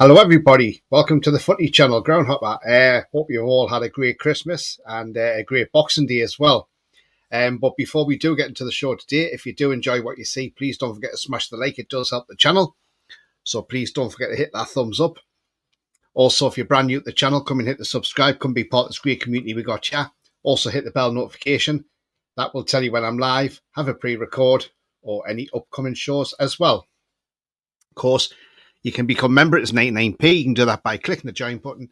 Hello everybody, welcome to the Footy Channel, Groundhopper. Hope you all had a great Christmas and a great Boxing Day as well. But before we do get into the show today, if you do enjoy what you see, please don't forget to smash the like, it does help the channel. So please don't forget to hit that thumbs up. Also, if you're brand new to the channel, come and hit the subscribe, come be part of this great community we got here. Also hit the bell notification, that will tell you when I'm live, have a pre-record or any upcoming shows as well. Of course, you can become a member. It's 99p. You can do that by clicking the join button.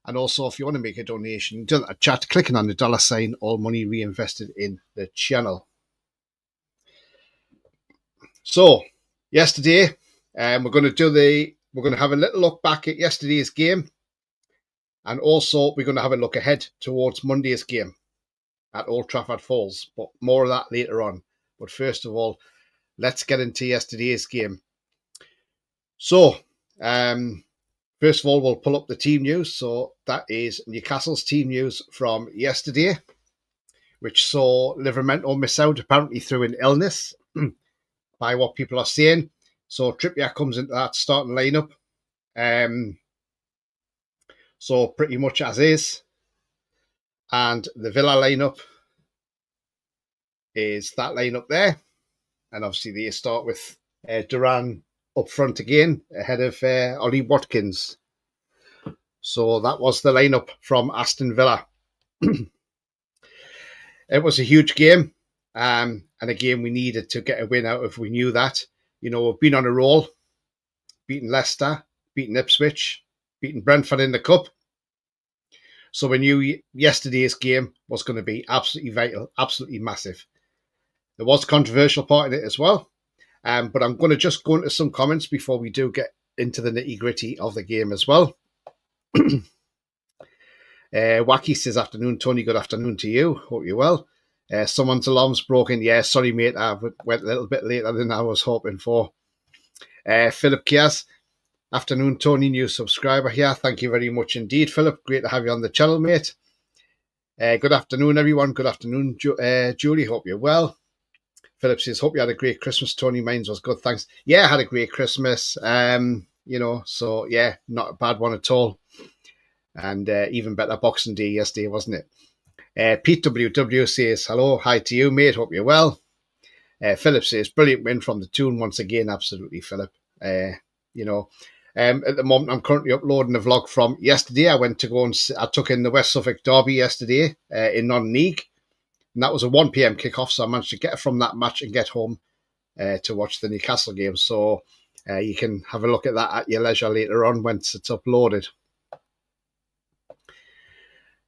And also, if you want to make a donation, you can do that chat, clicking on the $sign, all money reinvested in the channel. So, yesterday, we're going to have a little look back at yesterday's game. And also, we're going to have a look ahead towards Monday's game at Old Trafford Falls. But more of that later on. But first of all, let's get into yesterday's game. So, first of all, we'll pull up the team news. So that is Newcastle's team news from yesterday, which saw Livramento miss out apparently through an illness, by what people are saying. So Trippier comes into that starting lineup. So pretty much as is. And the Villa lineup is that lineup there. And obviously they start with Duran up front again, ahead of Ollie Watkins. So that was the lineup from Aston Villa. It was a huge game, and a game we needed to get a win out of. We knew that. You know, we've been on a roll, beating Leicester, beating Ipswich, beating Brentford in the Cup. So we knew yesterday's game was going to be absolutely vital, absolutely massive. There was a controversial part in it as well. But I'm going to just go into some comments before we do get into the nitty-gritty of the game as well. Wacky says, afternoon, Tony. Good afternoon to you. Hope you're well. Someone's alarm's broken. Yeah, sorry, mate. I went a little bit later than I was hoping for. Philip Kias, afternoon, Tony. New subscriber here. Thank you very much indeed, Philip. Great to have you on the channel, mate. Good afternoon, everyone. Good afternoon, Julie. Hope you're well. Philip says, hope you had a great Christmas, Tony. Mine was good, thanks. Yeah, I had a great Christmas. So yeah, not a bad one at all. And even better Boxing Day yesterday, wasn't it? Pete WW says, hello, hi to you, mate. Hope you're well. Philip says, brilliant win from the Toon once again. Absolutely, Philip. At the moment, I'm currently uploading a vlog from yesterday. I took in the West Suffolk Derby yesterday in non-league. And that was a 1 p.m. kickoff, so I managed to get from that match and get home to watch the Newcastle game. So you can have a look at that at your leisure later on once it's uploaded.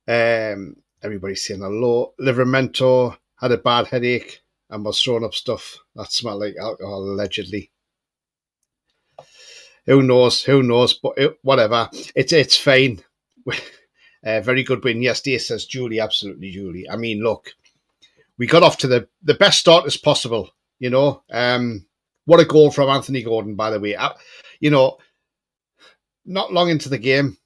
Everybody's saying hello. Livramento had a bad headache and was throwing up stuff that smelled like alcohol, allegedly. Who knows? But whatever. It's fine. Very good win yesterday, says Julie. Absolutely, Julie. I mean, look. We got off to the best start as possible, you know. What a goal from Anthony Gordon, by the way. Not long into the game,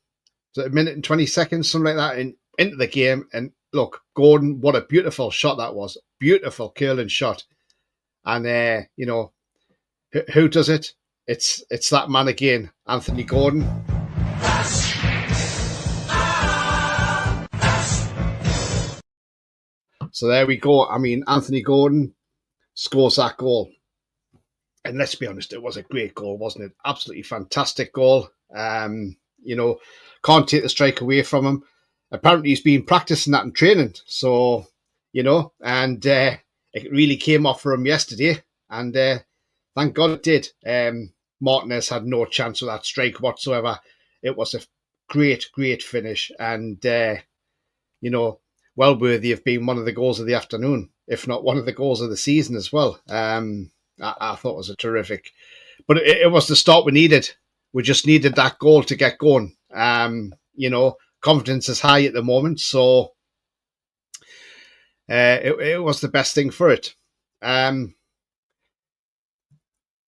a minute and 20 seconds, something like that, into the game. And look, Gordon, what a beautiful shot that was. Beautiful curling shot. And, who does it? It's that man again, Anthony Gordon. So there we go. I mean, Anthony Gordon scores that goal. And let's be honest, it was a great goal, wasn't it? Absolutely fantastic goal. Can't take the strike away from him. Apparently he's been practicing that in training. So, and it really came off for him yesterday. And thank God it did. Martinez had no chance with that strike whatsoever. It was a great, great finish. And, well worthy of being one of the goals of the afternoon, if not one of the goals of the season as well. I thought it was a terrific. But it was the start we needed. We just needed that goal to get going. Confidence is high at the moment, so it was the best thing for it. But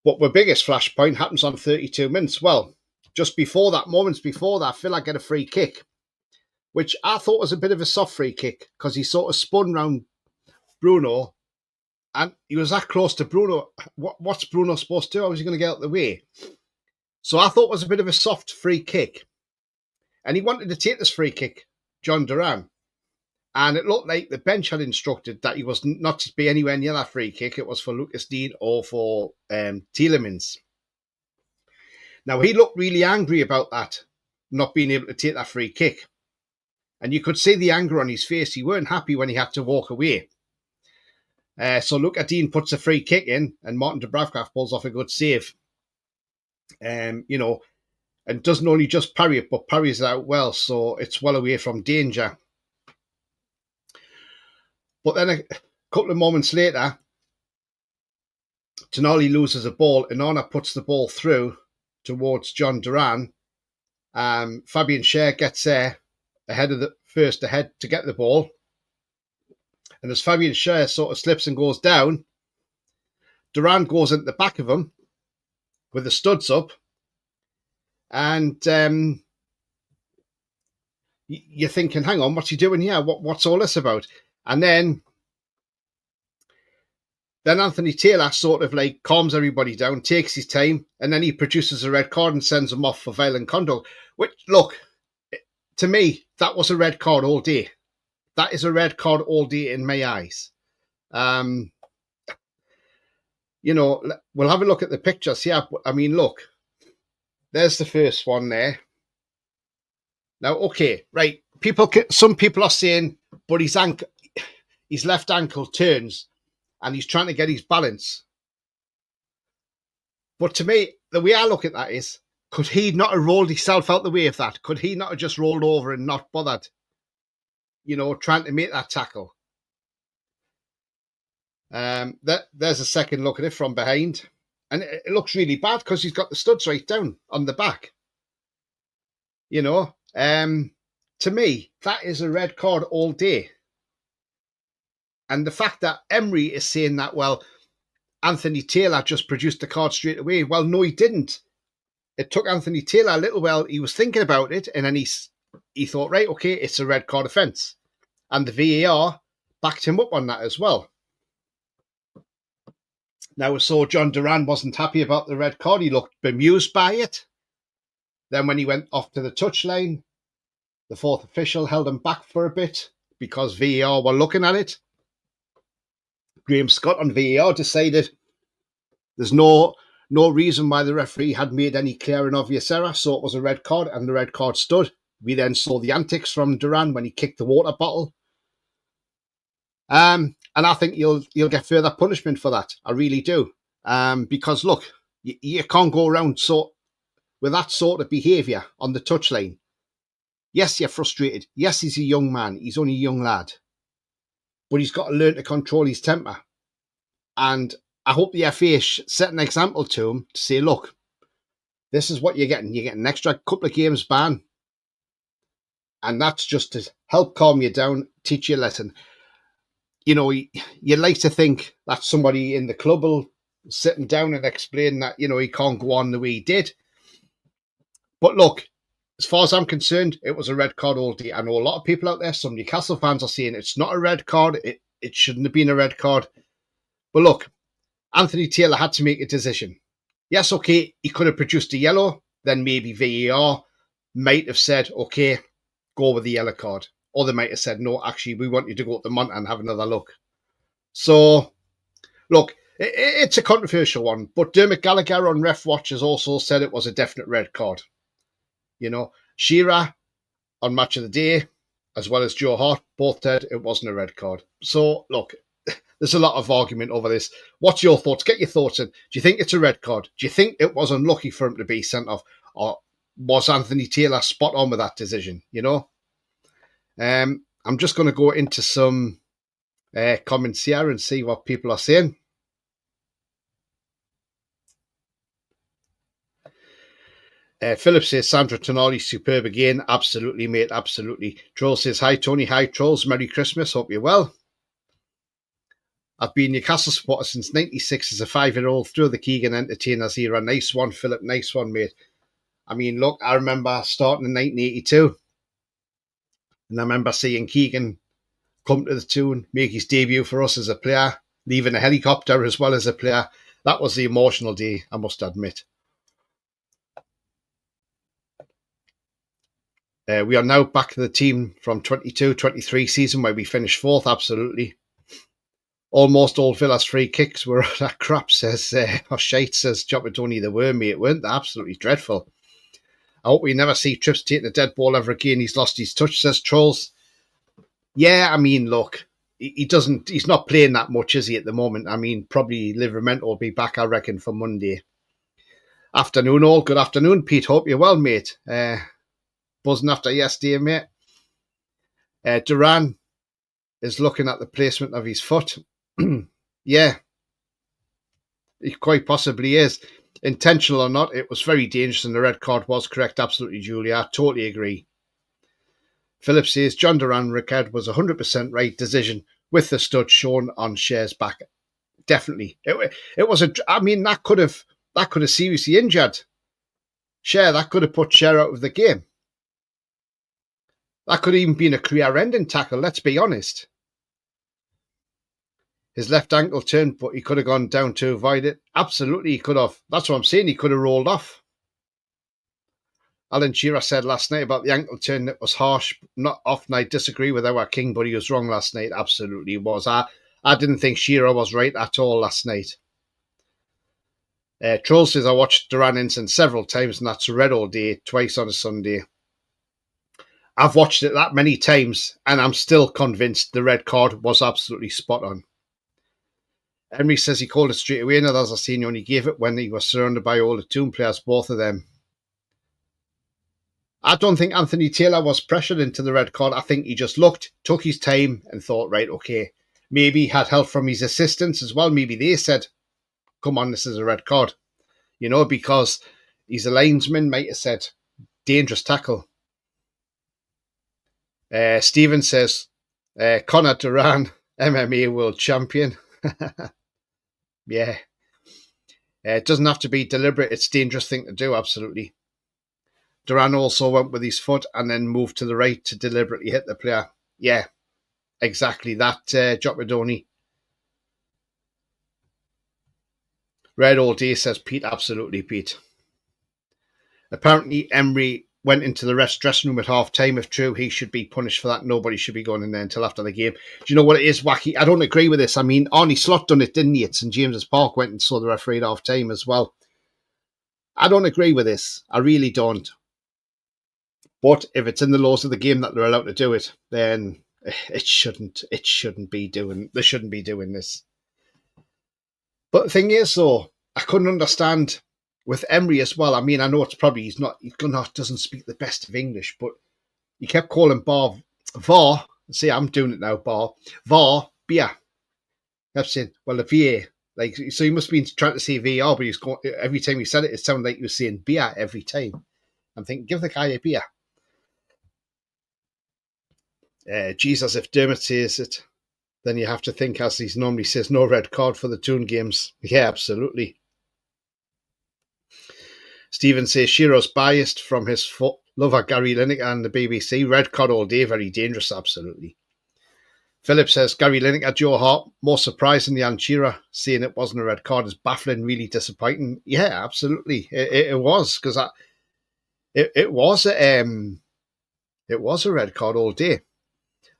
my biggest flashpoint happens on 32 minutes. Well, just before that, moments before that, Villa get a free kick, which I thought was a bit of a soft free kick because he sort of spun round Bruno and he was that close to Bruno. What's Bruno supposed to do? How was he going to get out of the way? So I thought it was a bit of a soft free kick. And he wanted to take this free kick, John Duran. And it looked like the bench had instructed that he was not to be anywhere near that free kick. It was for Lucas Dean or for Tielemans. Now, he looked really angry about that, not being able to take that free kick. And you could see the anger on his face. He weren't happy when he had to walk away. So Lucas Dean puts a free kick in, and Martin Dubravka pulls off a good save. And doesn't only just parry it, but parries it out well, so it's well away from danger. But then a couple of moments later, Tonali loses a ball, and Onana puts the ball through towards John Duran. Fabian Schär gets there ahead to get the ball. And as Fabian Schär sort of slips and goes down, Duran goes into the back of him with the studs up. And you're thinking, hang on, what's he doing here? What's all this about? And then Anthony Taylor sort of like calms everybody down, takes his time, and then he produces a red card and sends him off for violent conduct. Which, look, to me, that was a red card all day. That is a red card all day in my eyes. We'll have a look at the pictures here. I mean, look, there's the first one there. Now, okay, right. Some people are saying, but his left ankle turns and he's trying to get his balance. But to me, the way I look at that is, could he not have rolled himself out the way of that? Could he not have just rolled over and not bothered, trying to make that tackle? There's a second look at it from behind. And it looks really bad because he's got the studs right down on the back. To me, that is a red card all day. And the fact that Emery is saying that, well, Anthony Taylor just produced the card straight away. Well, no, he didn't. It took Anthony Taylor a little while. He was thinking about it, and then he thought, right, okay, it's a red card offence. And the VAR backed him up on that as well. Now, so John Duran wasn't happy about the red card. He looked bemused by it. Then when he went off to the touchline, the fourth official held him back for a bit because VAR were looking at it. Graham Scott on VAR decided there's no reason why the referee had made any clear and obvious error, so it was a red card, and the red card stood. We then saw the antics from Duran when he kicked the water bottle. And I think you'll get further punishment for that. I really do. Because look, you can't go around with that sort of behaviour on the touchline. Yes, you're frustrated. Yes, he's a young man. He's only a young lad. But he's got to learn to control his temper. And I hope the FA set an example to him to say, look, this is what you're getting. You're getting an extra couple of games ban. And that's just to help calm you down, teach you a lesson. You'd like to think that somebody in the club will sit him down and explain that, he can't go on the way he did. But look, as far as I'm concerned, it was a red card all day. I know a lot of people out there, some Newcastle fans are saying it's not a red card. It shouldn't have been a red card. But look, Anthony Taylor had to make a decision. Yes, okay, he could have produced a yellow. Then maybe VAR might have said, okay, go with the yellow card. Or they might have said, no, actually, we want you to go to the monitor and have another look. So, look, it's a controversial one. But Dermot Gallagher on Ref Watch has also said it was a definite red card. Shearer on Match of the Day, as well as Joe Hart, both said it wasn't a red card. So, look, there's a lot of argument over this. What's your thoughts? Get your thoughts in. Do you think it's a red card? Do you think it was unlucky for him to be sent off? Or was Anthony Taylor spot on with that decision? I'm just going to go into some comments here and see what people are saying. Philip says, Sandra Tonali, superb again. Absolutely, mate, absolutely. Troll says, hi, Tony. Hi, Trolls. Merry Christmas. Hope you're well. I've been Newcastle supporter since 96 as a 5-year-old through the Keegan Entertainers era. Nice one, Philip. Nice one, mate. I mean, look, I remember starting in 1982. And I remember seeing Keegan come to the tune, make his debut for us as a player, leaving a helicopter as well as a player. That was the emotional day, I must admit. We are now back to the team from 22-23 season where we finished fourth, absolutely. Almost all Villa's free kicks were that crap, says, or shite, says Jopadoni. They were, mate, weren't they? Absolutely dreadful. I hope we never see Trips taking a dead ball ever again. He's lost his touch, says Trolls. Yeah, I mean, look, he's not playing that much, is he, at the moment? I mean, probably Livermore will be back, I reckon, for Monday. Afternoon, all. Good afternoon, Pete. Hope you're well, mate. Buzzing after yesterday, mate. Duran is looking at the placement of his foot. Yeah, he quite possibly is. Intentional or not, it was very dangerous and the red card was correct. Absolutely, Julia. I totally agree. Philip says John Duran Ricard was 100% right decision with the stud shown on Cher's back. Definitely. It was I mean, that could have seriously injured Cher. That could have put Cher out of the game. That could have even been a career-ending tackle, let's be honest. His left ankle turned, but he could have gone down to avoid it. Absolutely, he could have. That's what I'm saying. He could have rolled off. Alan Shearer said last night about the ankle turn, it was harsh. Not often I disagree with our king, but he was wrong last night. Absolutely was. I didn't think Shearer was right at all last night. Troll says I watched Duran Ensign several times, and that's red all day, twice on a Sunday. I've watched it that many times, and I'm still convinced the red card was absolutely spot on. Emery says he called it straight away, and others are saying he only gave it when he was surrounded by all the Toon players, both of them. I don't think Anthony Taylor was pressured into the red card. I think he just looked, took his time, and thought, right, okay. Maybe he had help from his assistants as well. Maybe they said, come on, this is a red card. You know, because he's a linesman, might have said, dangerous tackle. Stephen says, Conor Duran, MMA world champion. Yeah. It doesn't have to be deliberate. It's a dangerous thing to do, absolutely. Duran also went with his foot and then moved to the right to deliberately hit the player. Yeah, exactly that, Jopadoni. Red all day, says Pete. Absolutely, Pete. Apparently, Emery went into the dressing room at half-time. If true, he should be punished for that. Nobody should be going in there until after the game. Do you know what it is, Wacky? I don't agree with this. I mean, Arnie Slot done it, didn't he, at St James's Park, went and saw the referee at half-time as well. I don't agree with this. I really don't. But if it's in the laws of the game that they're allowed to do it, then they shouldn't be doing this. But the thing is, though, I couldn't understand with Emery as well. I mean, I know it's probably he doesn't speak the best of English, but he kept calling Bar VAR. See, I'm doing it now, VAR, beer. Kept saying, well, the VA. Like, so he must be trying to say VAR, but every time he said it, it sounded like he was saying beer every time. I'm thinking, give the guy a beer. Jesus, if Dermot says it, then you have to think, as he normally says, no red card for the Toon games. Yeah, absolutely. Stephen says Shearer's biased from his love of Gary Lineker and the BBC. Red card all day, very dangerous, absolutely. Philip says Gary Lineker, Joe Hart, more surprising than Shearer, saying it wasn't a red card is baffling, really disappointing. Yeah, absolutely, it was, because it was a red card all day.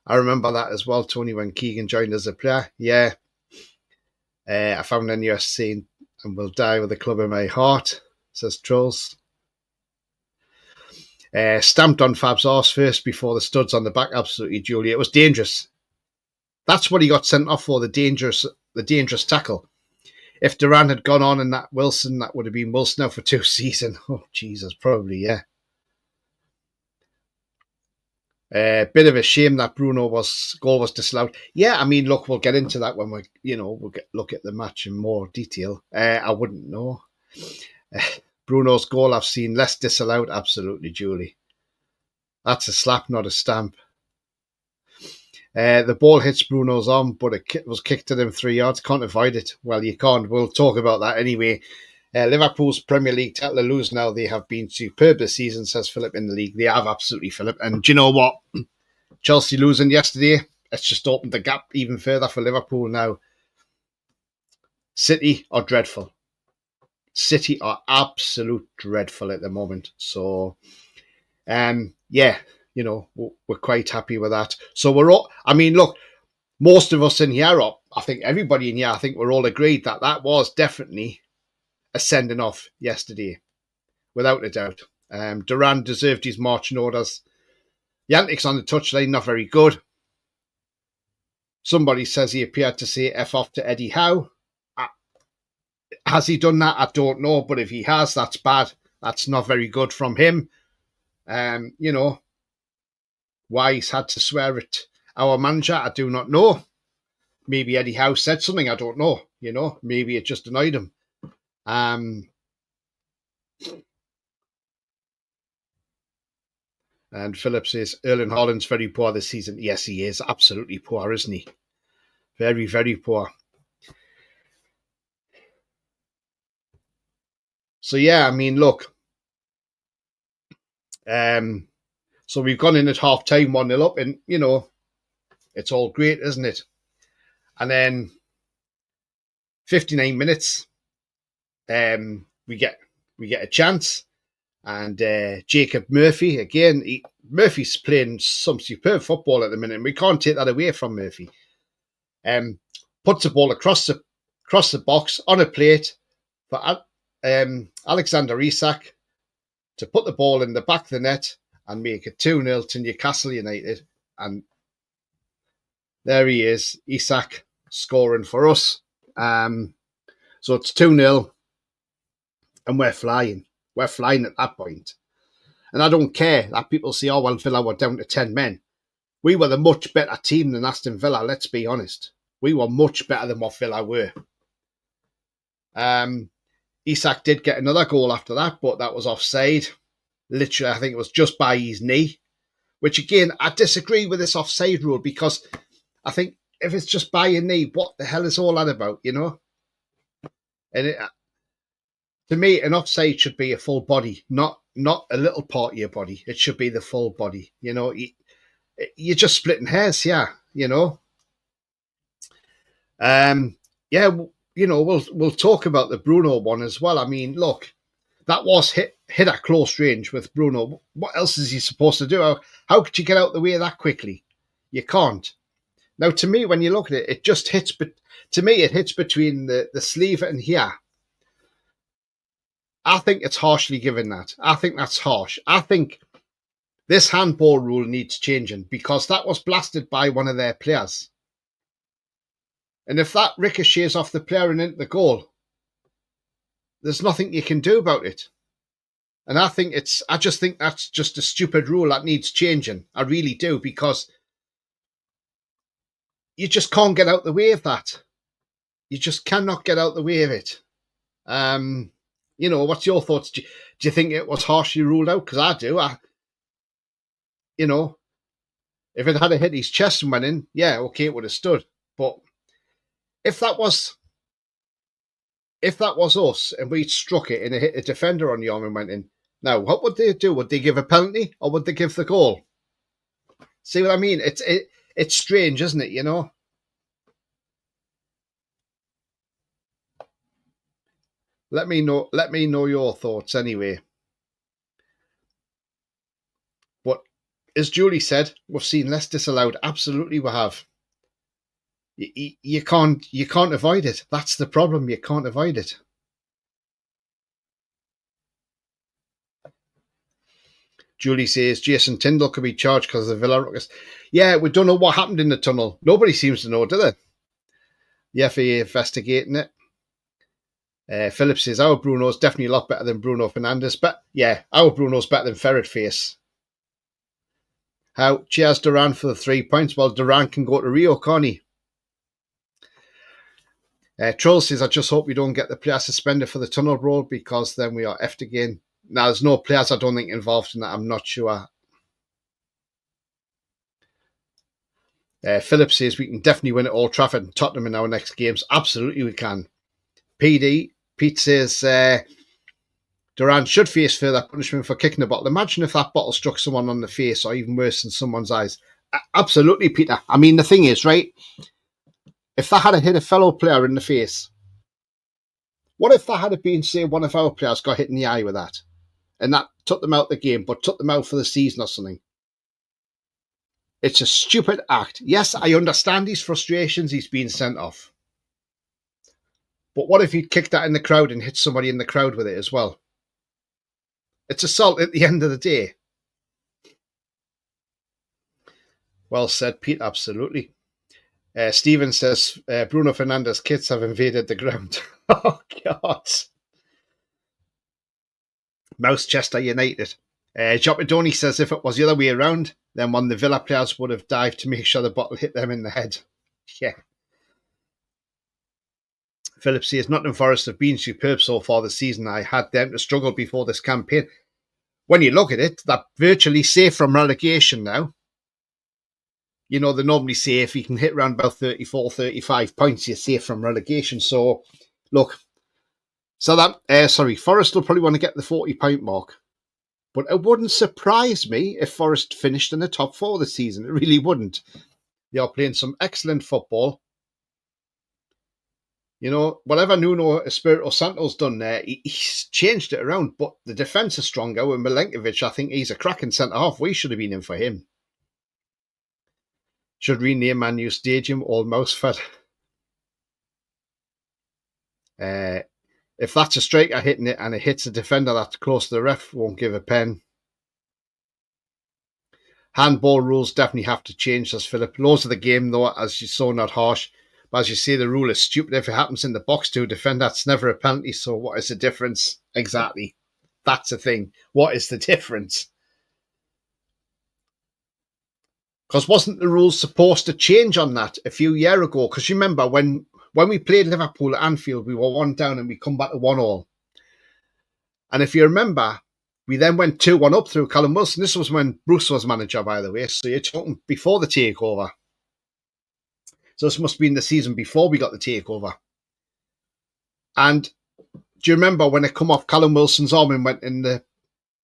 I remember that as well, Tony, when Keegan joined as a player. Yeah. I found a news saying, and will die with the club in my heart, says Trolls. Stamped on Fab's arse first before the studs on the back. Absolutely, Julie. It was dangerous. That's what he got sent off for, the dangerous tackle. If Duran had gone on in that Wilson, that would have been Wilson now for 2 seasons. Oh, Jesus, probably, yeah. Bit of a shame that Bruno's goal was disallowed. Yeah, I mean, look, we'll get into that when we'll look at the match in more detail. I wouldn't know. Bruno's goal I've seen less disallowed. Absolutely, Julie. That's a slap, not a stamp. The ball hits Bruno's arm, but it was kicked at him 3 yards. Can't avoid it. Well, you can't. We'll talk about that anyway. Liverpool's Premier League title to lose now. They have been superb this season, says Philip, in the league. They have, absolutely, Philip. And do you know what? Chelsea losing yesterday, it's just opened the gap even further for Liverpool now. City are dreadful. City are absolute dreadful at the moment. So, yeah, we're quite happy with that. So we're all, I mean, look, most of us in here, I think everybody in here, I think we're all agreed that that was definitely a sending off yesterday, without a doubt. Duran deserved his marching orders. The antics on the touchline, not very good. Somebody says he appeared to say F off to Eddie Howe. Has he done that? I don't know, but if he has, that's bad. That's not very good from him. Why he's had to swear at our manager, I do not know. Maybe Eddie Howe said something, I don't know. Maybe it just annoyed him. And Philip says, Erling Haaland's very poor this season. Yes, he is. Absolutely poor, isn't he? Very, very poor. So, yeah, I mean, look. So we've gone in at half-time 1-0 up, and, it's all great, isn't it? And then 59 minutes, we get a chance. And Jacob Murphy, again, Murphy's playing some superb football at the minute, and we can't take that away from Murphy. Puts the ball across the box on a plate for Alexander Isak to put the ball in the back of the net and make it 2-0 to Newcastle United. And there he is, Isak scoring for us. So it's 2-0, and we're flying. We're flying at that point. And I don't care that people say, oh, well, Villa were down to 10 men. We were the much better team than Aston Villa, let's be honest. We were much better than what Villa were. Isak did get another goal after that, but that was offside. Literally, I think it was just by his knee. Which, again, I disagree with this offside rule, because I think if it's just by your knee, what the hell is all that about, And to me, an offside should be a full body, not a little part of your body. It should be the full body. You're just splitting hairs, yeah. We'll talk about the Bruno one as well. I mean, look, that was hit at close range with Bruno. What else is he supposed to do? How could you get out the way that quickly? You can't. Now, to me, when you look at it, it just hits. But to me, it hits between the sleeve and here. I think it's harshly given that. I think that's harsh. I think this handball rule needs changing, because that was blasted by one of their players. And if that ricochets off the player and into the goal, there's nothing you can do about it. And I just think that's just a stupid rule that needs changing. I really do, because you just can't get out the way of that. You just cannot get out the way of it. What's your thoughts? Do you think it was harshly ruled out? Because I do. If it had hit his chest and went in, yeah, okay, it would have stood. But if that was us and we'd struck it and it hit a defender on the arm and went in, now what would they do? Would they give a penalty, or would they give the goal? See what I mean? It's strange, isn't it? Let me know your thoughts anyway. But as Julie said, we've seen less disallowed. Absolutely, we have. You can't avoid it. That's the problem. You can't avoid it. Julie says Jason Tyndall could be charged because of the Villa ruckus. Yeah, we don't know what happened in the tunnel. Nobody seems to know, do they? The FA investigating it. Philip says our Bruno's definitely a lot better than Bruno Fernandes. But yeah, our Bruno's better than Ferret Face. Cheers Duran for the 3 points. Well, Duran can go to Rio, can't he? Troll says, I just hope we don't get the player suspended for the tunnel roll, because then we are effed again. Now, there's no players, I don't think, involved in that. I'm not sure. Philip says we can definitely win at Old Trafford and Tottenham in our next games. Absolutely we can. Pete says Duran should face further punishment for kicking a bottle. Imagine if that bottle struck someone on the face, or even worse, in someone's eyes. Absolutely, Peter. I mean, the thing is, right, if that had hit a fellow player in the face, what if that had been, say, one of our players got hit in the eye with that? and that took them out the game, but took them out for the season or something. It's a stupid act. Yes, I understand his frustrations. He's been sent off. But what if he'd kicked that in the crowd and hit somebody in the crowd with it as well? It's assault at the end of the day. Well said, Pete. Absolutely. Stephen says Bruno Fernandes' kids have invaded the ground. Oh, God. Mousechester United. Jopadoni says if it was the other way around, then one of the Villa players would have dived to make sure the bottle hit them in the head. Yeah. Philip says Nottingham Forest have been superb so far this season. I had them to struggle before this campaign. When you look at it, they're virtually safe from relegation now. You know, they normally say if you can hit around about 34, 35 points, you're safe from relegation. So, look, Forest will probably want to get the 40-point mark. But it wouldn't surprise me if Forest finished in the top 4 this season. It really wouldn't. They are playing some excellent football. You know, whatever Nuno Espirito Santo's done there, he's changed it around. But the defence is stronger with Milenkovic. I think he's a cracking centre-half. We should have been in for him. Should rename Man U Stadium Old Mouseford. If that's a striker hitting it and it hits a defender that's close to the ref, won't give a pen. Handball rules definitely have to change, says Philip. Laws of the game, though, as you saw, not harsh. But as you say, the rule is stupid. If it happens in the box to a defender, that's never a penalty. So what is the difference? Exactly. That's the thing. What is the difference? Because wasn't the rules supposed to change on that a few years ago? Because you remember when we played Liverpool at Anfield, we were 1 down and we come back to 1-1. And if you remember, we then went 2-1 up through Callum Wilson. This was when Bruce was manager, by the way. So you're talking before the takeover. So this must have been the season before we got the takeover. And do you remember when it come off Callum Wilson's arm and went in the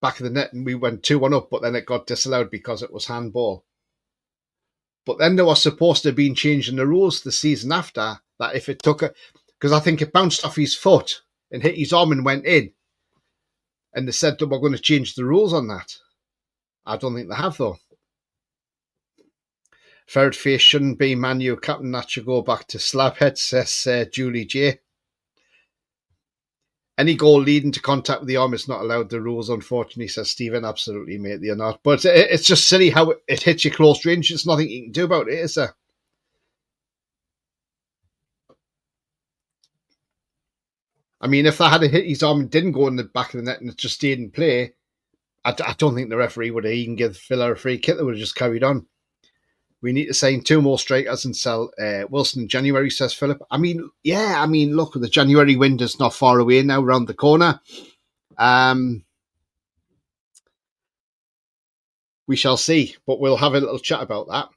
back of the net and we went 2-1 up, but then it got disallowed because it was handball? But then they were supposed to have been changing the rules the season after, that if it took because I think it bounced off his foot and hit his arm and went in. And they said that we're going to change the rules on that. I don't think they have, though. Ferret Face shouldn't be Man U captain. That should go back to Slabhead, says Julie J. Any goal leading to contact with the arm is not allowed. The rules, unfortunately, says Stephen. Absolutely, mate, they're not. But it's just silly how it hits you close range. There's nothing you can do about it, is there? I mean, if that had hit his arm and didn't go in the back of the net and it just stayed in play, I don't think the referee would have even give Villa a free kick. They would have just carried on. We need to sign 2 more strikers and sell Wilson in January, says Philip. I mean, look, the January window's not far away now, round the corner. We shall see, but we'll have a little chat about that.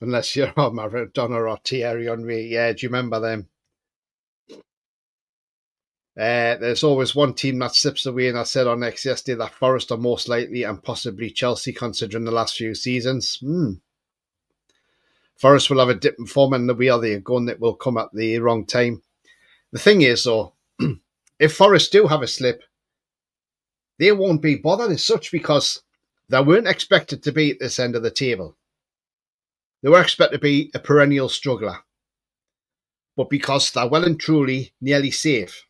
Unless you're Maradona or Thierry Henry. Yeah, do you remember them? There's always one team that slips away, and I said on X yesterday that Forest are most likely and possibly Chelsea, considering the last few seasons. Forest will have a dip in form, and we are the gun that will come at the wrong time. The thing is, though, if Forest do have a slip, they won't be bothered as such because they weren't expected to be at this end of the table. They were expected to be a perennial struggler. But because they're well and truly nearly safe,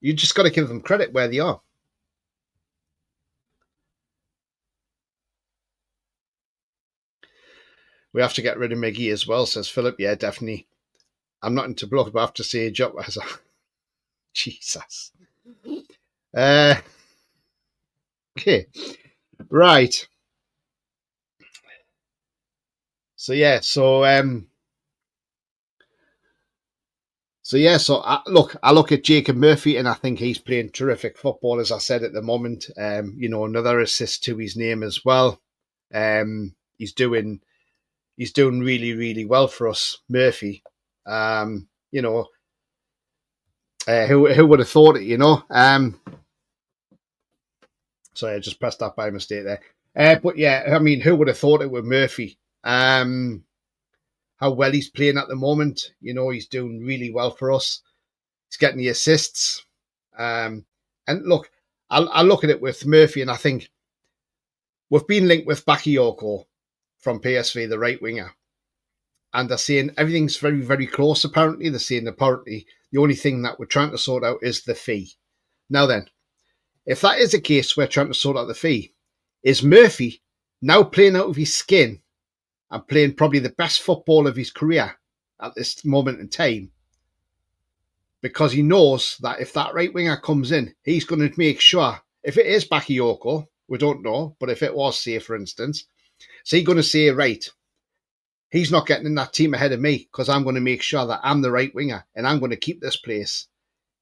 you just got to give them credit where they are. We have to get rid of Miggy as well, says Philip. Yeah, definitely. I'm not into block, but I have to say job as a Jesus. Okay. Right. So I look at Jacob Murphy and I think he's playing terrific football, as I said at the moment. Another assist to his name as well. He's doing really, really well for us, Murphy. Who would have thought it, Sorry, I just pressed that by mistake there. But yeah, I mean, who would have thought it with Murphy? How well he's playing at the moment. He's doing really well for us. He's getting the assists. And look, I look at it with Murphy, and I think we've been linked with Bakayoko from PSV, the right winger. And they're saying everything's very, very close, apparently. They're saying apparently the only thing that we're trying to sort out is the fee. Now then, if that is the case, we're trying to sort out the fee. Is Murphy now playing out of his skin and playing probably the best football of his career at this moment in time? Because he knows that if that right winger comes in, he's going to make sure, if it is Bakayoko, we don't know, but if it was, say, for instance, so he's going to say, right, he's not getting in that team ahead of me because I'm going to make sure that I'm the right winger and I'm going to keep this place.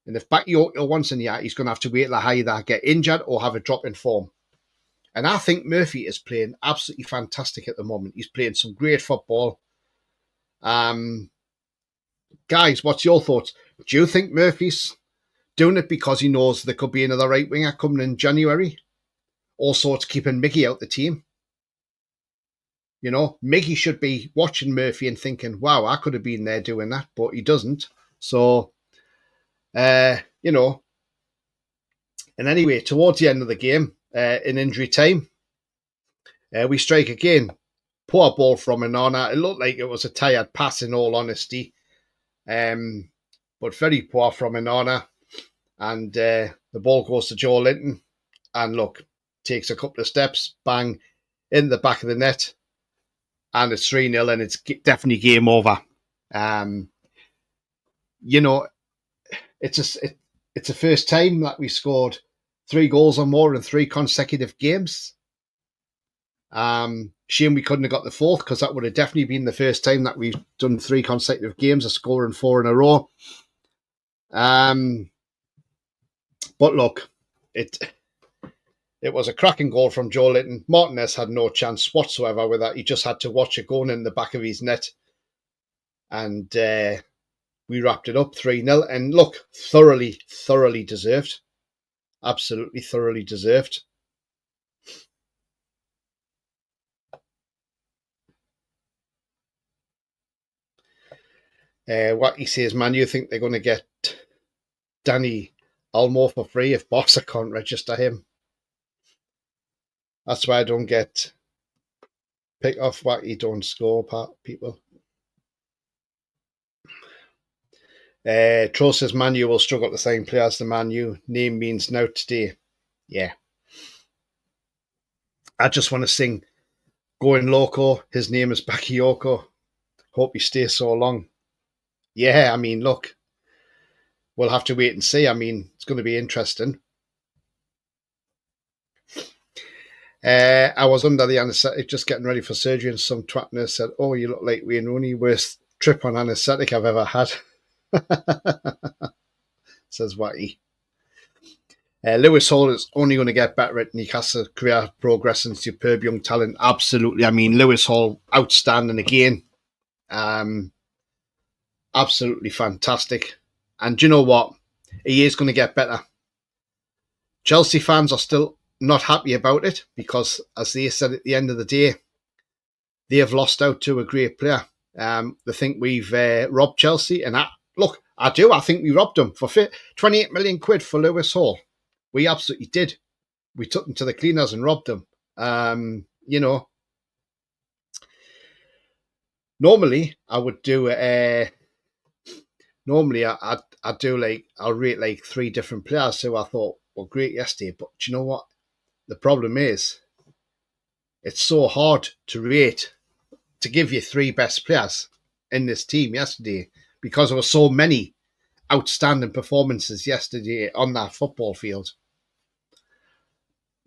And if Bakayoko wants in here, he's going to have to wait till I either get injured or have a drop in form. And I think Murphy is playing absolutely fantastic at the moment. He's playing some great football. Guys, what's your thoughts? Do you think Murphy's doing it because he knows there could be another right winger coming in January? Also, it's keeping Mickey out the team. You know, Mickey should be watching Murphy and thinking, wow, I could have been there doing that, but he doesn't. So, you know. And anyway, towards the end of the game, in injury time, we strike again. Poor ball from Onana. It looked like it was a tired pass, in all honesty. But very poor from Onana. And the ball goes to Joe Linton. And look, takes a couple of steps, bang, in the back of the net. And it's 3-0 and it's definitely game over. You know, it's the first time that we scored 3 goals or more in 3 consecutive games. Shame we couldn't have got the 4th, because that would have definitely been the first time that we've done 3 consecutive games of scoring 4 in a row. But look, it was a cracking goal from Joe Linton. Martinez had no chance whatsoever with that. He just had to watch it going in the back of his net. And we wrapped it up 3-0. And look, thoroughly, thoroughly deserved. Absolutely thoroughly deserved. What he says, man, you think they're going to get Danny Olmo for free if Barca can't register him? That's why I don't get pick off what he don't score, people. Troll says Manu will struggle to sign players. The Manu name means now today. Yeah. I just want to sing Going Loco. His name is Bakayoko. Hope he stays so long. Yeah, I mean, look, we'll have to wait and see. I mean, it's going to be interesting. I was under the anaesthetic, just getting ready for surgery, and some twat nurse said, "Oh, you look like Wayne Rooney. Worst trip on anaesthetic I've ever had." Says Wacky. Lewis Hall is only going to get better at Newcastle. Career progress and superb young talent. Absolutely. I mean, Lewis Hall, outstanding again. Absolutely fantastic. And do you know what? He is going to get better. Chelsea fans are still not happy about it because, as they said at the end of the day, they have lost out to a great player. They think we've robbed Chelsea. And I do. I think we robbed them for 28 million quid for Lewis Hall. We absolutely did. We took them to the cleaners and robbed them. You know, normally I would do I'll rate like 3 different players who I thought were great yesterday. But do you know what? The problem is, it's so hard to rate, to give you 3 best players in this team yesterday, because there were so many outstanding performances yesterday on that football field.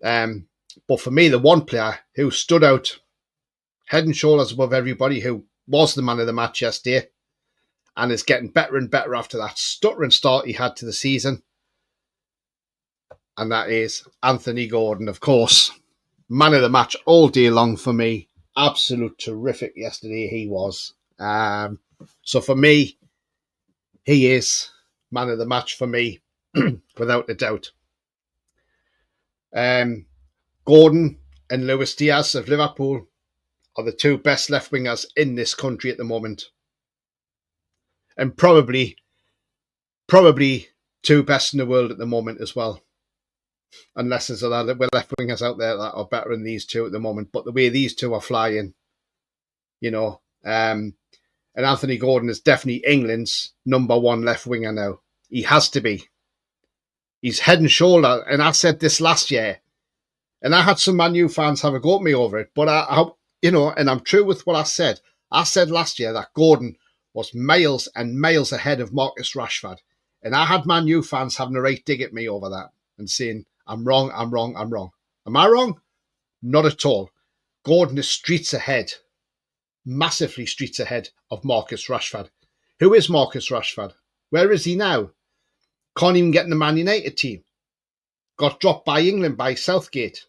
But for me, the one player who stood out head and shoulders above everybody, who was the man of the match yesterday, and is getting better and better after that stuttering start he had to the season, and that is Anthony Gordon, of course. Man of the match all day long for me. Absolute terrific yesterday he was. So for me, he is man of the match for me, without a doubt. Gordon and Luis Diaz of Liverpool are the 2 best left wingers in this country at the moment. And probably Probably two best in the world at the moment as well. Unless there's other left wingers out there that are better than these two at the moment. But the way these two are flying, you know, and Anthony Gordon is definitely England's number one left winger now. He has to be. He's head and shoulder. And I said this last year, and I had some Man U fans have a go at me over it. But and I'm true with what I said. I said last year that Gordon was miles and miles ahead of Marcus Rashford. And I had Man U fans having a right dig at me over that and saying, I'm wrong, I'm wrong, I'm wrong. Am I wrong? Not at all. Gordon is streets ahead, massively streets ahead of Marcus Rashford. Who is Marcus Rashford? Where is he now? Can't even get in the Man United team. Got dropped by England by Southgate.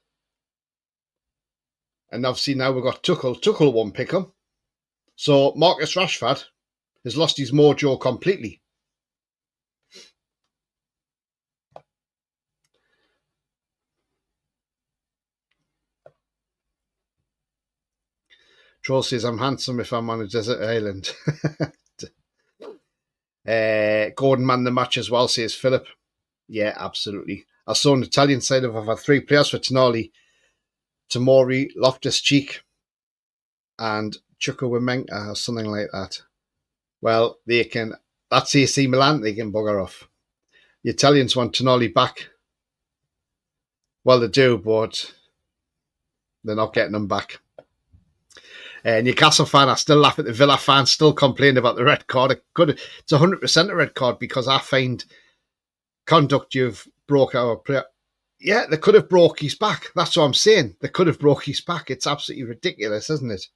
And obviously now we've got Tuchel. Tuchel won't pick him. So Marcus Rashford has lost his mojo completely. Troll says, I'm handsome if I'm on a desert island. Gordon man the match as well, says Philip. Yeah, absolutely. I saw on the Italian side of our three players for Tonali, Tomori, Loftus-Cheek, and Chukwuemeka or something like that. Well, that's AC Milan, they can bugger off. The Italians want Tonali back. Well, they do, but they're not getting them back. Newcastle fan, I still laugh at the Villa fans, still complain about the red card. It's 100% a red card because I find conduct you've broke our player. Yeah, they could have broke his back. That's what I'm saying. They could have broke his back. It's absolutely ridiculous, isn't it?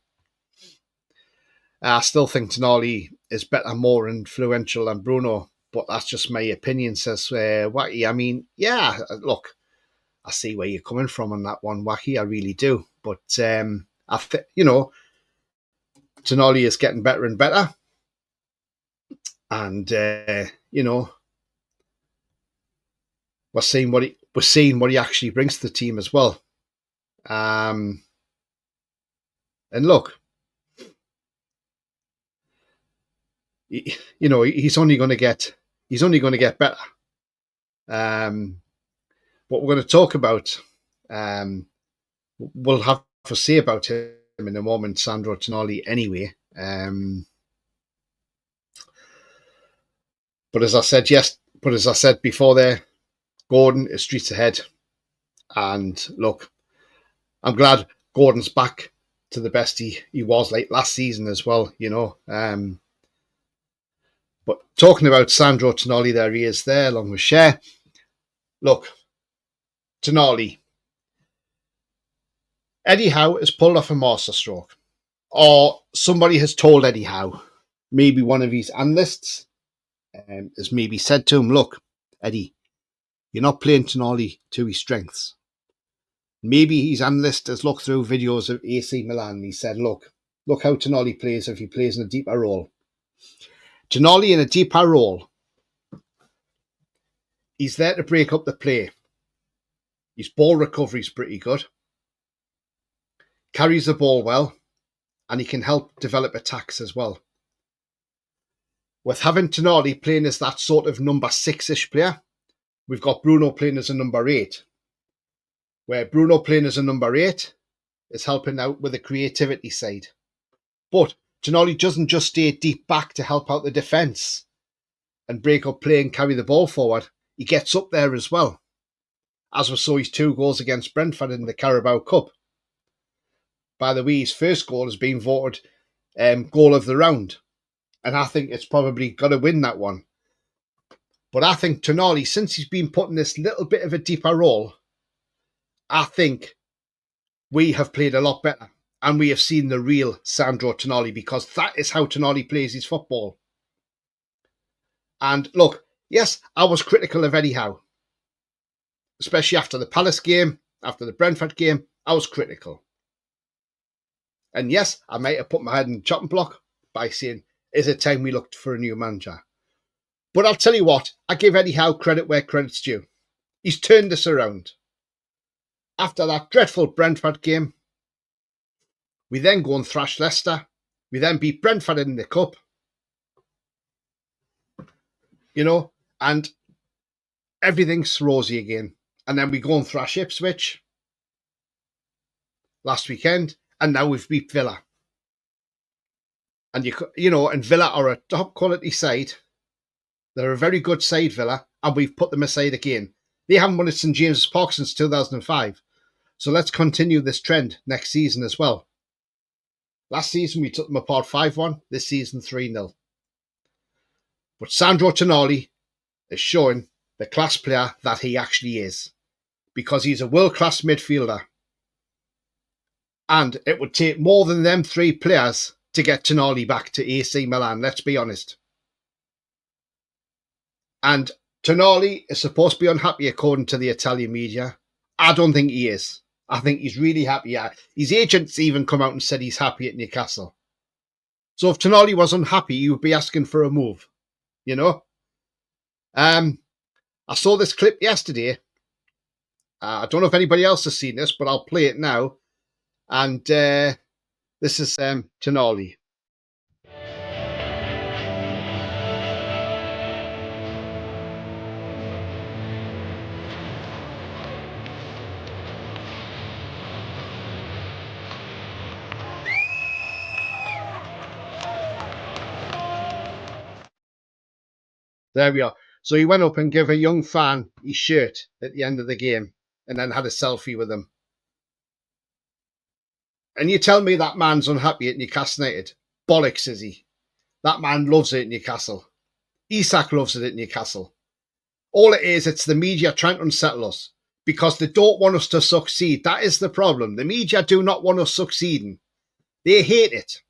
I still think Tonali is better, more influential than Bruno, but that's just my opinion, says Wacky. I mean, yeah, look, I see where you're coming from on that one, Wacky. I really do. But, Tonali is getting better and better. And, we're seeing what he actually brings to the team as well. And look, he's only going to get better. What we're going to talk about, we'll have to say about him in a moment, Sandro Tonali. Anyway, but as I said before, there, Gordon is streets ahead, and look, I'm glad Gordon's back to the best he was like last season as well. But talking about Sandro Tonali, there he is there along with Cher. Look, Tonali. Eddie Howe has pulled off a masterstroke. Or somebody has told Eddie Howe, maybe one of his analysts, has maybe said to him, look, Eddie, you're not playing Tonali to his strengths. Maybe his analyst has looked through videos of AC Milan and he said, look how Tonali plays if he plays in a deeper role. Tonali in a deeper role, he's there to break up the play. His ball recovery is pretty good. Carries the ball well, and he can help develop attacks as well. With having Tonali playing as that sort of number 6-ish player, we've got Bruno playing as a number 8. Where Bruno playing as a number 8 is helping out with the creativity side. But Tonali doesn't just stay deep back to help out the defence and break up play and carry the ball forward. He gets up there as well. As we saw his 2 goals against Brentford in the Carabao Cup. By the way, his first goal has been voted goal of the round. And I think it's probably got to win that one. But I think Tonali, since he's been put in this little bit of a deeper role, I think we have played a lot better. And we have seen the real Sandro Tonali, because that is how Tonali plays his football. And look, yes, I was critical of Eddie Howe. Especially after the Palace game, after the Brentford game, I was critical. And yes, I might have put my head in the chopping block by saying, is it time we looked for a new manager? But I'll tell you what, I give Eddie Howe credit where credit's due. He's turned this around. After that dreadful Brentford game, we then go and thrash Leicester. We then beat Brentford in the Cup. and everything's rosy again. And then we go and thrash Ipswich last weekend, and now we've beat Villa. And and Villa are a top quality side. They're a very good side, Villa, and we've put them aside again. They haven't won at St James's Park since 2005. So let's continue this trend next season as well. Last season we took them apart 5-1. This season 3-0. But Sandro Tonali is showing the class player that he actually is, because he's a world-class midfielder. And it would take more than them 3 players to get Tonali back to AC Milan, let's be honest. And Tonali is supposed to be unhappy according to the Italian media. I don't think he is. I think he's really happy. His agents even come out and said he's happy at Newcastle. So if Tonali was unhappy, he would be asking for a move, I saw this clip yesterday. I don't know if anybody else has seen this, but I'll play it now. And this is Tonali. There we are. So he went up and gave a young fan his shirt at the end of the game and then had a selfie with him. And you tell me that man's unhappy at Newcastle United? Bollocks, is he? That man loves it at Newcastle. Isak loves it at Newcastle. All it is, it's the media trying to unsettle us because they don't want us to succeed. That is the problem. The media do not want us succeeding. They hate it.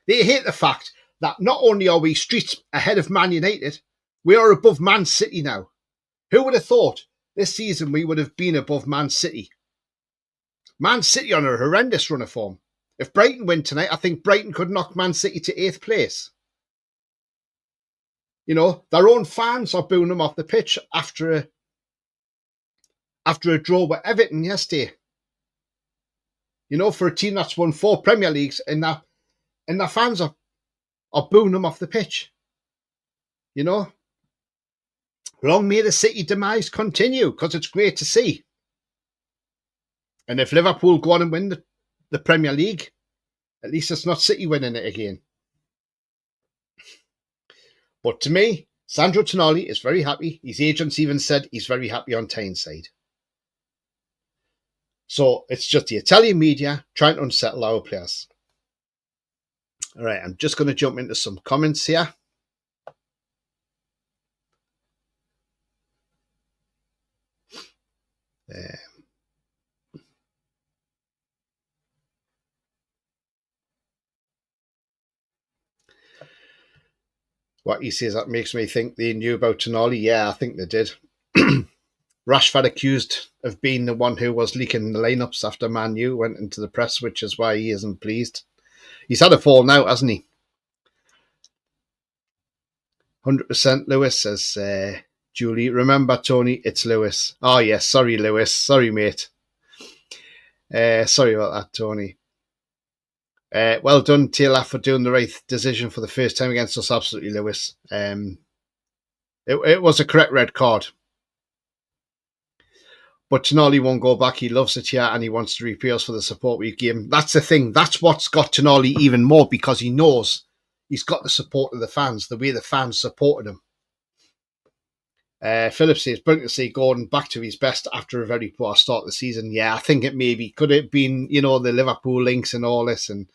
They hate the fact that not only are we streets ahead of Man United, we are above Man City now. Who would have thought this season we would have been above Man City? Man City on a horrendous run of form. If Brighton win tonight, I think Brighton could knock Man City to 8th place. Their own fans are booing them off the pitch after a draw with Everton yesterday. For a team that's won 4 Premier Leagues, and their fans are booing them off the pitch. Long may the City demise continue, because it's great to see. And if Liverpool go on and win the Premier League, at least it's not City winning it again. But to me, Sandro Tonali is very happy. His agents even said he's very happy on Tyneside. So it's just the Italian media trying to unsettle our players. All right, I'm just going to jump into some comments here. What he says, that makes me think they knew about Tonali. Yeah, I think they did. Rashford accused of being the one who was leaking the lineups after Man U went into the press, which is why he isn't pleased. He's had a fall now, hasn't he? 100% Lewis, says Julie. Remember, Tony, it's Lewis. Oh, yes. Sorry, Lewis. Sorry, mate. Sorry about that, Tony. Well done, Taylor, for doing the right decision for the first time against us. Absolutely, Lewis. It was a correct red card. But Tonali won't go back. He loves it here and he wants to repay us for the support we gave him. That's the thing. That's what's got Tonali even more, because he knows he's got the support of the fans, the way the fans supported him. Philip says, brilliant to see Gordon back to his best after a very poor start of the season. Yeah, I think it maybe could have been, the Liverpool links and all this, and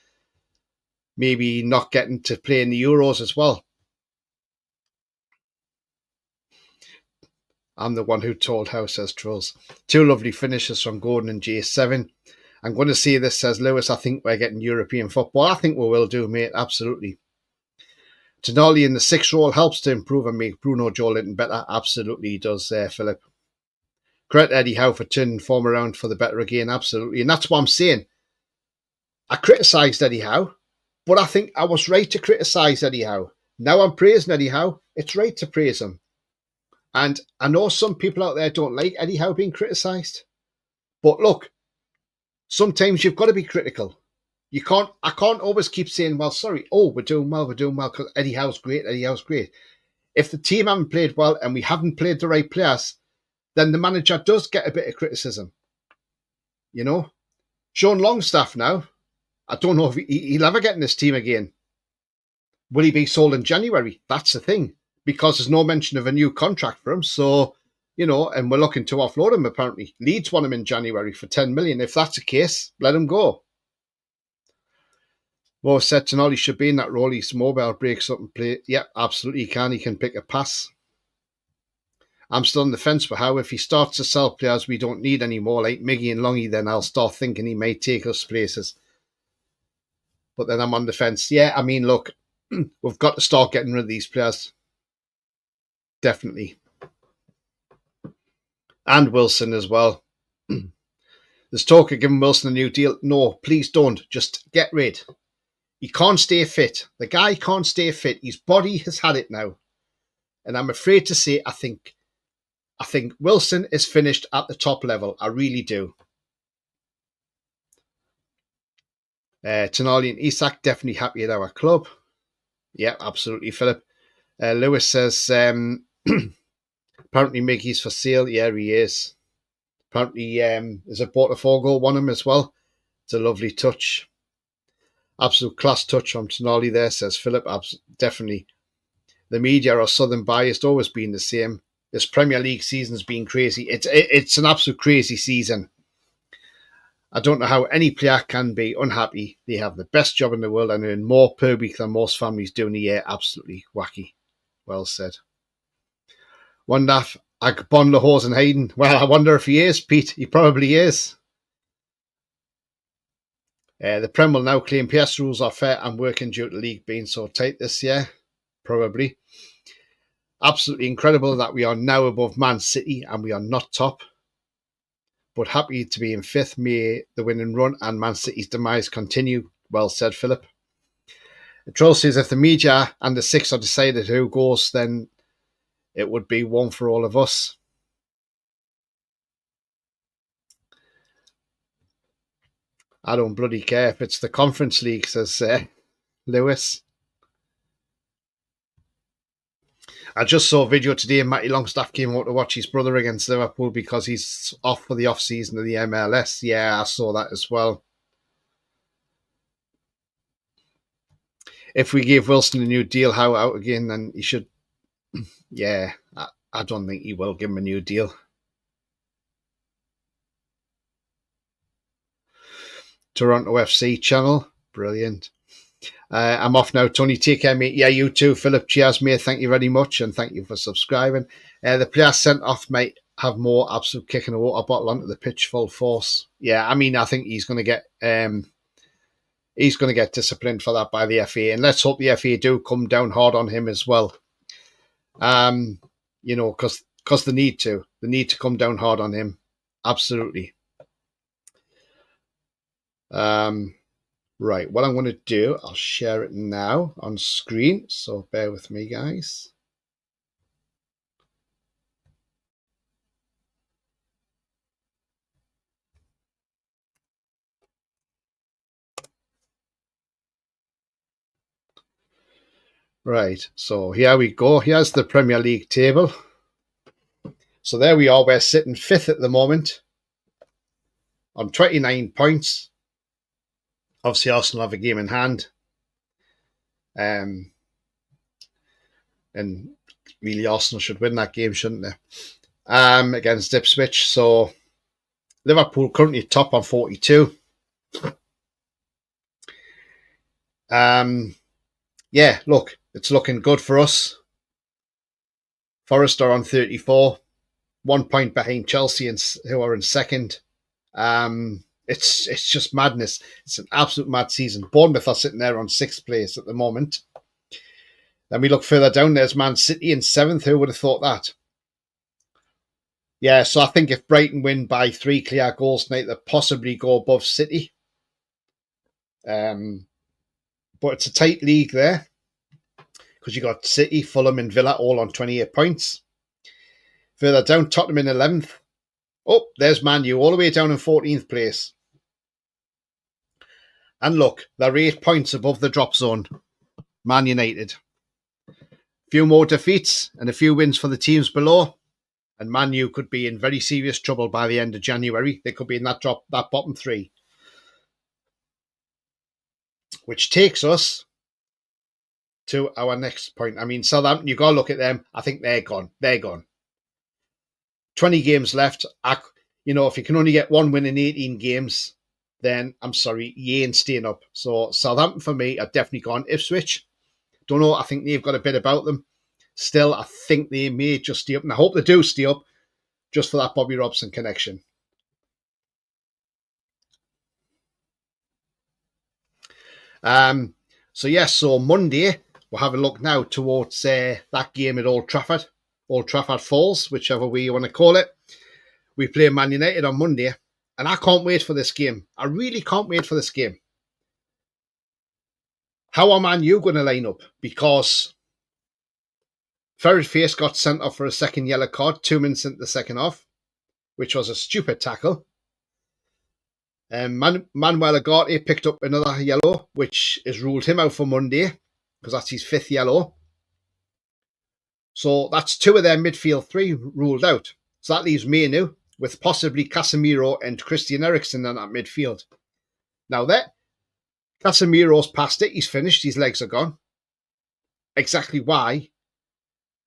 maybe not getting to play in the Euros as well. I'm the one who told how, says Trolls. 2 lovely finishes from Gordon and J7. I'm going to say this, says Lewis. I think we're getting European football. I think we will do, mate. Absolutely. Tonali in the 6th role helps to improve and make Bruno Joelinton better. Absolutely he does, Philip. Credit Eddie Howe for turning form around for the better again. Absolutely. And that's what I'm saying. I criticised Eddie Howe, but I think I was right to criticise Eddie Howe. Now I'm praising Eddie Howe. It's right to praise him. And I know some people out there don't like Eddie Howe being criticised. But look, sometimes you've got to be critical. I can't always keep saying, well, sorry, we're doing well, because Eddie Howe's great, If the team haven't played well and we haven't played the right players, then the manager does get a bit of criticism. You know, Sean Longstaff now, I don't know if he'll ever get in this team again. Will he be sold in January? That's the thing, because there's no mention of a new contract for him. So, and we're looking to offload him apparently. Leeds want him in January for 10 million. If that's the case, let him go. Mo said Tonali should be in that role. He's mobile, breaks up and play. Yeah, absolutely he can. He can pick a pass. I'm still on the fence for how if he starts to sell players we don't need anymore, like Miggy and Longy, then I'll start thinking he may take us places. But then I'm on the fence. Yeah, I mean, look, we've got to start getting rid of these players. Definitely. And Wilson as well. There's talk of giving Wilson a new deal. No, please don't. Just get rid. He can't stay fit. The guy can't stay fit. His body has had it now. And I'm afraid to say, I think Wilson is finished at the top level. I really do. Tonali and Isak definitely happy at our club. Yeah, absolutely, Philip. Lewis says, apparently Mickey's for sale. Yeah, he is. Apparently, there's a Botafogo want him as well. It's a lovely touch. Absolute class touch from Tonali there, says Philip. Definitely. The media are southern biased, always been the same. This Premier League season's been crazy. It's an absolute crazy season. I don't know how any player can be unhappy. They have the best job in the world and earn more per week than most families do in a year. Absolutely wacky. Well said. Wonder if Agbon Lahosen Hayden. Well, I wonder if he is, Pete. He probably is. The Prem will now claim PS rules are fair and working due to the league being so tight this year. Probably. Absolutely incredible that we are now above Man City and we are not top. But happy to be in fifth. May the winning run and Man City's demise continue. Well said, Philip. The troll says if the media and the six are decided who goes, then it would be one for all of us. I don't bloody care if it's the Conference League, says Lewis. I just saw a video today and Matty Longstaff came out to watch his brother against Liverpool because he's off for the off-season of the MLS. Yeah, I saw that as well. If we gave Wilson a new deal, how out again, then he should... Yeah, I don't think he will give him a new deal. Toronto FC channel. Brilliant. I'm off now, Tony. Take care, mate. Yeah, you too, Philip. Cheers, mate. Thank you very much, and thank you for subscribing. The player sent off might have more absolute kicking a water bottle onto the pitch full force. Yeah, I mean, I think he's going to get disciplined for that by the FA, and let's hope the FA do come down hard on him as well. Because they need to come down hard on him. Absolutely. Right, what I'm going to do, I'll share it now on screen, so bear with me, guys. Right, so here we go. Here's the Premier League table. So there we are. We're sitting fifth at the moment on 29 points. Obviously, Arsenal have a game in hand. And really, Arsenal should win that game, shouldn't they? Against Ipswich. So Liverpool currently top on 42. Yeah, look, it's looking good for us. Forest are on 34. 1 point behind Chelsea, who are in second. It's just madness. It's an absolute mad season. Bournemouth are sitting there on 6th place at the moment. Then we look further down. There's Man City in 7th. Who would have thought that? Yeah, so I think if Brighton win by 3 clear goals tonight, they'll possibly go above City. But it's a tight league there because you got City, Fulham and Villa all on 28 points. Further down, Tottenham in 11th. Oh, there's Man U all the way down in 14th place. And look, they're 8 points above the drop zone. Man United. few more defeats and a few wins for the teams below, and Man U could be in very serious trouble by the end of January. They could be in that bottom three. Which takes us to our next point. I mean, Southampton, you've got to look at them. I think they're gone. They're gone. 20 games left. If you can only get one win in 18 games, then I'm sorry, you ain't staying up. So Southampton for me are definitely gone. Ipswich, don't know. I think they've got a bit about them. Still, I think they may just stay up. And I hope they do stay up just for that Bobby Robson connection. So Monday, we'll have a look now towards that game at Old Trafford Falls, whichever way you want to call it. We play Man United on Monday, and I can't wait for this game. I really can't wait for this game. How are Man U going to line up? Because Ferret Face got sent off for a second yellow card 2 minutes into the second half, which was a stupid tackle. Manuel Ugarte picked up another yellow, which has ruled him out for Monday, because that's his 5th yellow. So that's 2 of their midfield 3 ruled out. So that leaves Mainu with possibly Casemiro and Christian Eriksen in that midfield. Now Casemiro's past it. He's finished. His legs are gone. Exactly why?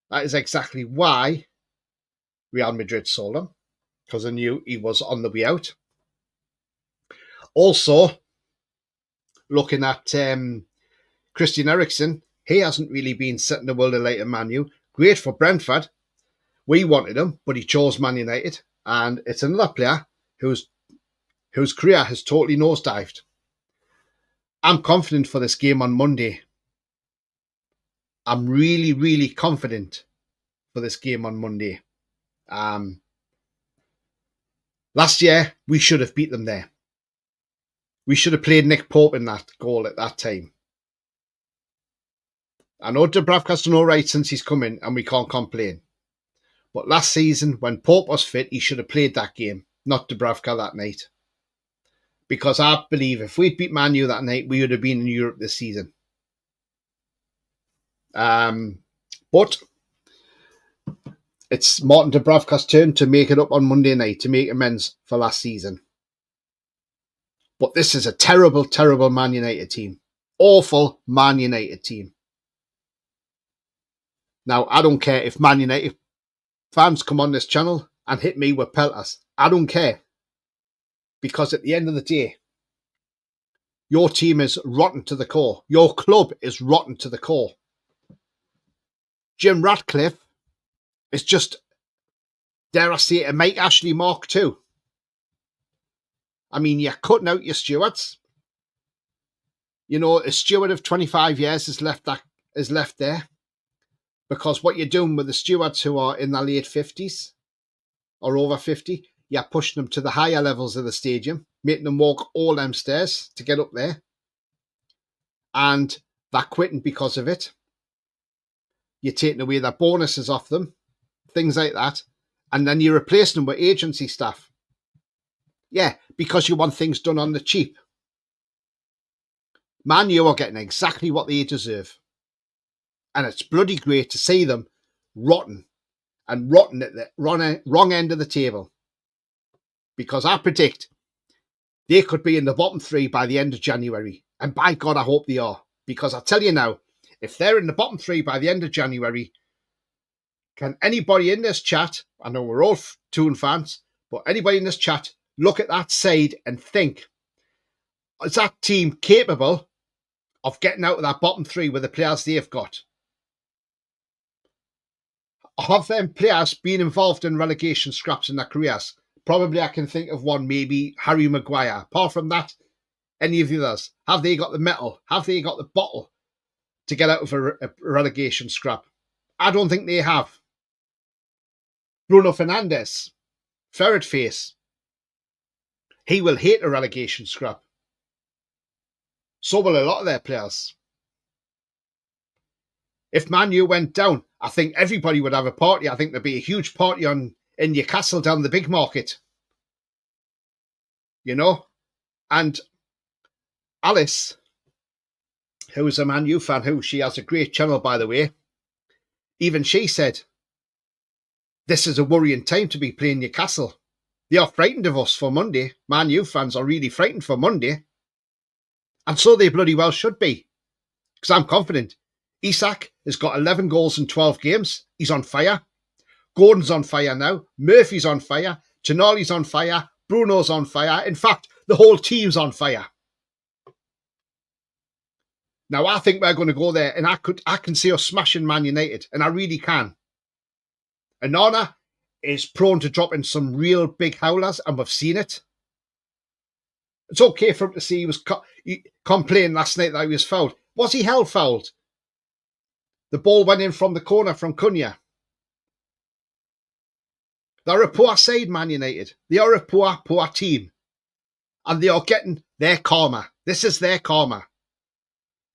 That is exactly why Real Madrid sold him, because I knew he was on the way out. Also, looking at Christian Eriksen, he hasn't really been setting the world alight at Man U. Great for Brentford. We wanted him, but he chose Man United. And it's another player whose career has totally nosedived. I'm confident for this game on Monday. I'm really, really confident for this game on Monday. Last year, we should have beat them there. We should have played Nick Pope in that goal at that time. I know Dubravka's done all right since he's come in, and we can't complain. But last season, when Pope was fit, he should have played that game, not Dubravka that night. Because I believe if we'd beat Man U that night, we would have been in Europe this season. But it's Martin Dubravka's turn to make it up on Monday night, to make amends for last season. But this is a terrible, terrible Man United team. Awful Man United team. Now, I don't care if Man United fans come on this channel and hit me with pelters. I don't care. Because at the end of the day, your team is rotten to the core. Your club is rotten to the core. Jim Ratcliffe is just, dare I say, a Mike Ashley Mark II. I mean, you're cutting out your stewards. You know, a steward of 25 years is left there. Because what you're doing with the stewards who are in their late 50s or over 50, you're pushing them to the higher levels of the stadium, making them walk all them stairs to get up there. And they're quitting because of it. You're taking away their bonuses off them, things like that. And then you're replacing them with agency staff. Yeah, because you want things done on the cheap. Man U are getting exactly what they deserve. And it's bloody great to see them rotten at the wrong end of the table. Because I predict they could be in the bottom 3 by the end of January. And by God, I hope they are. Because I tell you now, if they're in the bottom 3 by the end of January, can anybody in this chat, I know we're all Toon fans, but anybody in this chat look at that side and think, is that team capable of getting out of that bottom 3 with the players they've got? Have them players been involved in relegation scraps in their careers? Probably I can think of one, maybe Harry Maguire. Apart from that, any of the others, have they got the metal? Have they got the bottle to get out of a relegation scrap? I don't think they have. Bruno Fernandes, Ferret Face, he will hate a relegation scrap. So will a lot of their players. If Man U went down, I think everybody would have a party. I think there'd be a huge party in Newcastle down the big market. You know? And Alice, who is a Man U fan, she has a great channel, by the way. Even she said, this is a worrying time to be playing Newcastle. They are frightened of us for Monday. Man U fans are really frightened for Monday. And so they bloody well should be. Because I'm confident. Isak has got 11 goals in 12 games. He's on fire. Gordon's on fire now. Murphy's on fire. Tonali's on fire. Bruno's on fire. In fact, the whole team's on fire. Now, I think we're going to go there, and I can see us smashing Man United, and I really can. Onana is prone to dropping some real big howlers, and we've seen it. It's okay for him to see he was complaining last night that he was fouled. Was he held fouled? The ball went in from the corner from Cunha. They're a poor side, Man United. They are a poor, poor team. And they are getting their karma. This is their karma.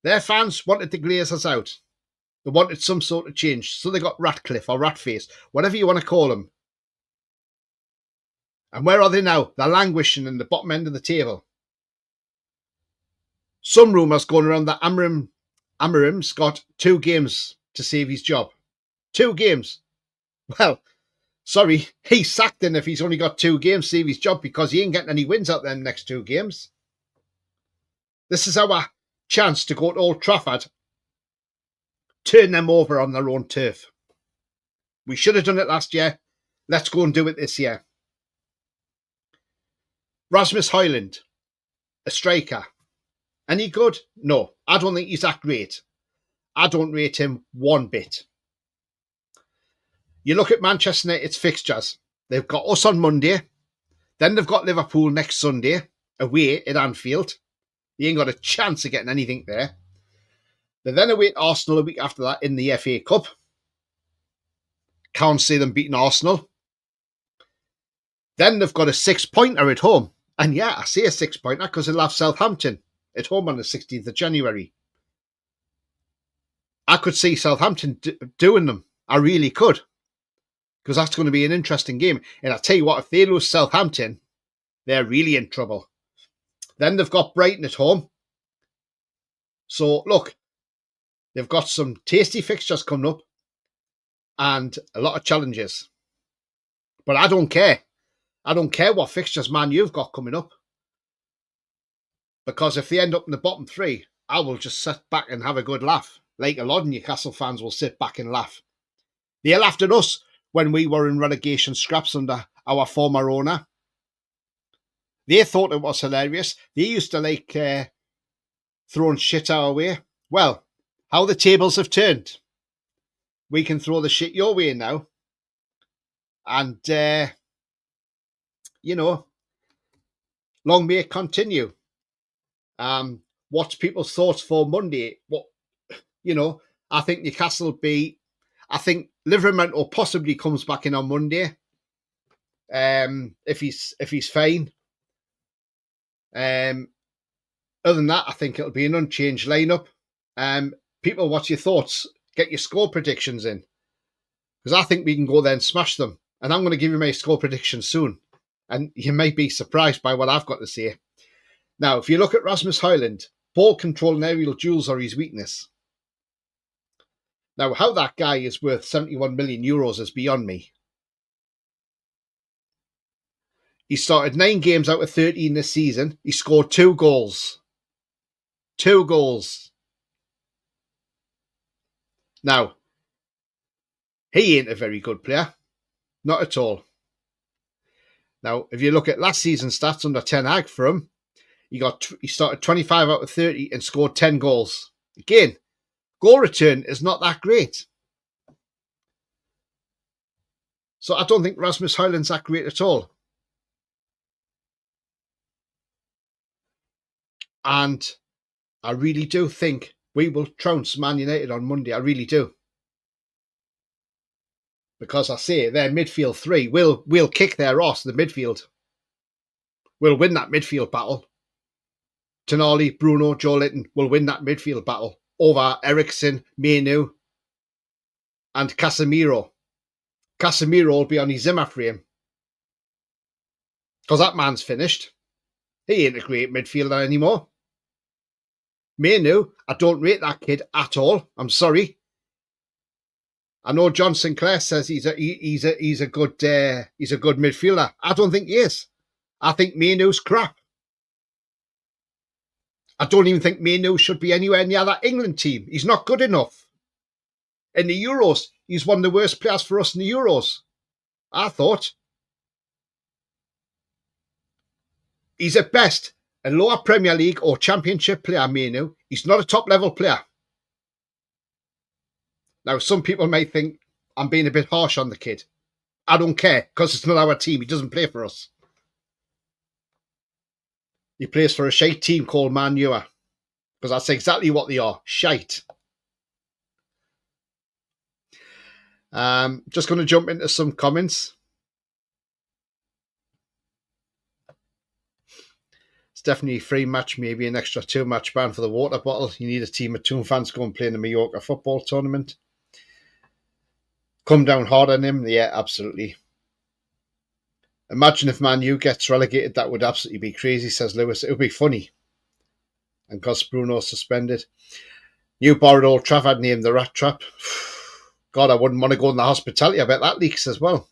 Their fans wanted the Glazers out. They wanted some sort of change. So they got Ratcliffe or Ratface, whatever you want to call them. And where are they now? They're languishing in the bottom end of the table. Some rumours going around that Amarim's got 2 games to save his job. 2 games. Well, sorry, he's sacked him if he's only got 2 games to save his job because he ain't getting any wins out there in the next 2 games. This is our chance to go to Old Trafford, turn them over on their own turf. We should have done it last year. Let's go and do it this year. Rasmus Højlund, a striker. Any good? No, I don't think he's that great. I don't rate him one bit. You look at Manchester United's fixtures. They've got us on Monday. Then they've got Liverpool next Sunday, away at Anfield. They ain't got a chance of getting anything there. They then await Arsenal a week after that in the FA Cup. Can't see them beating Arsenal. Then they've got a 6-pointer at home. And yeah, I say a 6-pointer because they'll have Southampton at home on the 16th of January. I could see Southampton doing them. I really could. Because that's going to be an interesting game. And I'll tell you what, if they lose Southampton, they're really in trouble. Then they've got Brighton at home. So, look, they've got some tasty fixtures coming up and a lot of challenges. But I don't care. I don't care what fixtures Man U've got coming up. Because if they end up in the bottom 3, I will just sit back and have a good laugh. Like a lot of Newcastle fans will sit back and laugh. They laughed at us when we were in relegation scraps under our former owner. They thought it was hilarious. They used to like throwing shit our way. Well, how the tables have turned. We can throw the shit your way now. And, you know, long may it continue. What's people's thoughts for Monday? What, you know, I think Newcastle will be... I think Livermore possibly comes back in on Monday. If he's fine. Other than that, I think it'll be an unchanged lineup. People, what's your thoughts? Get your score predictions in. Because I think we can go there and smash them. And I'm going to give you my score prediction soon. And you might be surprised by what I've got to say. Now, if you look at Rasmus Højlund, ball control and aerial duels are his weakness. Now, how that guy is worth 71 million euros is beyond me. He started 9 games out of 13 this season. He scored 2 goals. 2 goals. Now, he ain't a very good player. Not at all. Now, if you look at last season's stats under Ten Hag for him, he started 25 out of 30 and scored 10 goals. Again, goal return is not that great. So I don't think Rasmus Højlund's that great at all. And I really do think we will trounce Man United on Monday. I really do. Because I say their midfield 3 will kick their arse, the midfield. We'll win that midfield battle. Tonali, Bruno, Joe Linton will win that midfield battle over Eriksen, Mainu, and Casemiro. Casemiro will be on his Zimmer frame. Because that man's finished. He ain't a great midfielder anymore. Mainu, I don't rate that kid at all. I'm sorry. I know John Sinclair says he's a good midfielder. I don't think he is. I think Mainoo's crap. I don't even think Mainoo should be anywhere near that England team. He's not good enough. In the Euros, he's one of the worst players for us in the Euros. I thought. He's at best a lower Premier League or Championship player, Mainoo. He's not a top-level player. Now, some people may think I'm being a bit harsh on the kid. I don't care, because it's not our team. He doesn't play for us. He plays for a shite team called Man U, because that's exactly what they are, shite. Just going to jump into some comments. It's definitely a free match, maybe an extra 2-match ban for the water bottle. You need a team of Toon fans to go and play in the Mallorca football tournament. Come down hard on him. Yeah, absolutely. Imagine if Man U gets relegated. That would absolutely be crazy, says Lewis. It would be funny. And because Bruno suspended. New borrowed Old Trafford named the Rat Trap. God, I wouldn't want to go in the hospitality. I bet that leaks as well.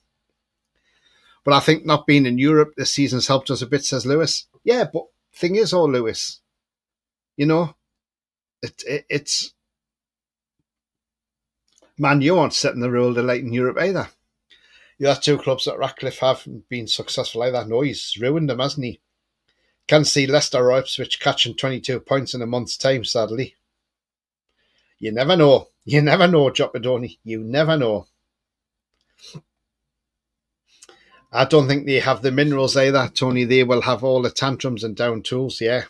But I think not being in Europe this season's helped us a bit, says Lewis. Yeah, but thing is, Lewis, you know, it's Man U aren't setting the rule of light in Europe either. The other two clubs that Ratcliffe haven't been successful either. No, he's ruined them, hasn't he? Can't see Leicester or Ipswich catching 22 points in a month's time, sadly. You never know. You never know, Jopadoni. You never know. I don't think they have the minerals either, Tony. They will have all the tantrums and down tools, yeah.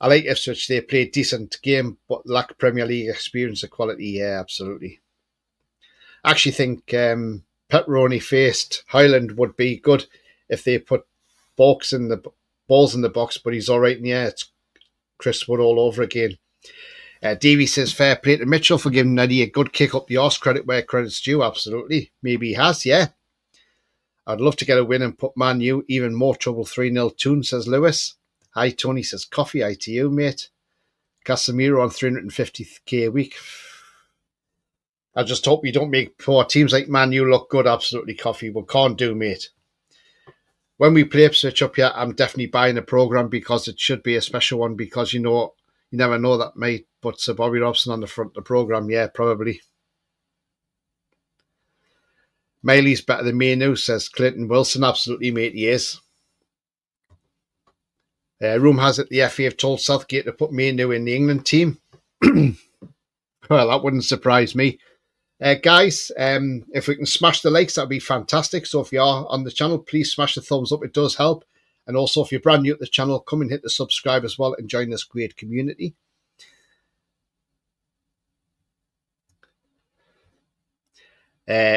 I like Ipswich. They play a decent game, but lack Premier League experience or quality. Yeah, absolutely. I actually think pepperoni-faced Highland would be good if they put balls in the box, but he's all right in the air. It's Chris Wood all over again. Davey says, fair play to Mitchell for giving Neddy a good kick up the arse. Credit where credit's due. Absolutely. Maybe he has, yeah. I'd love to get a win and put Man U even more trouble. 3-0 Toon, says Lewis. Hi, Tony, says coffee. Hi to you, mate. Casemiro on 350k a week. I just hope you don't make poor teams like Man U look good. Absolutely, coffee. But can't do, mate. When we play Ipswich up here, I'm definitely buying a programme because it should be a special one because, you know, you never know that might put Sir Bobby Robson on the front of the programme. Yeah, probably. Miley's better than me now, says Clinton Wilson. Absolutely, mate, he is. Rumour has it the FA have told Southgate to put Mainoo in the England team. Well, that wouldn't surprise me. Guys, if we can smash the likes, that would be fantastic. So if you are on the channel, please smash the thumbs up. It does help. And also, if you're brand new to the channel, come and hit the subscribe as well and join this great community.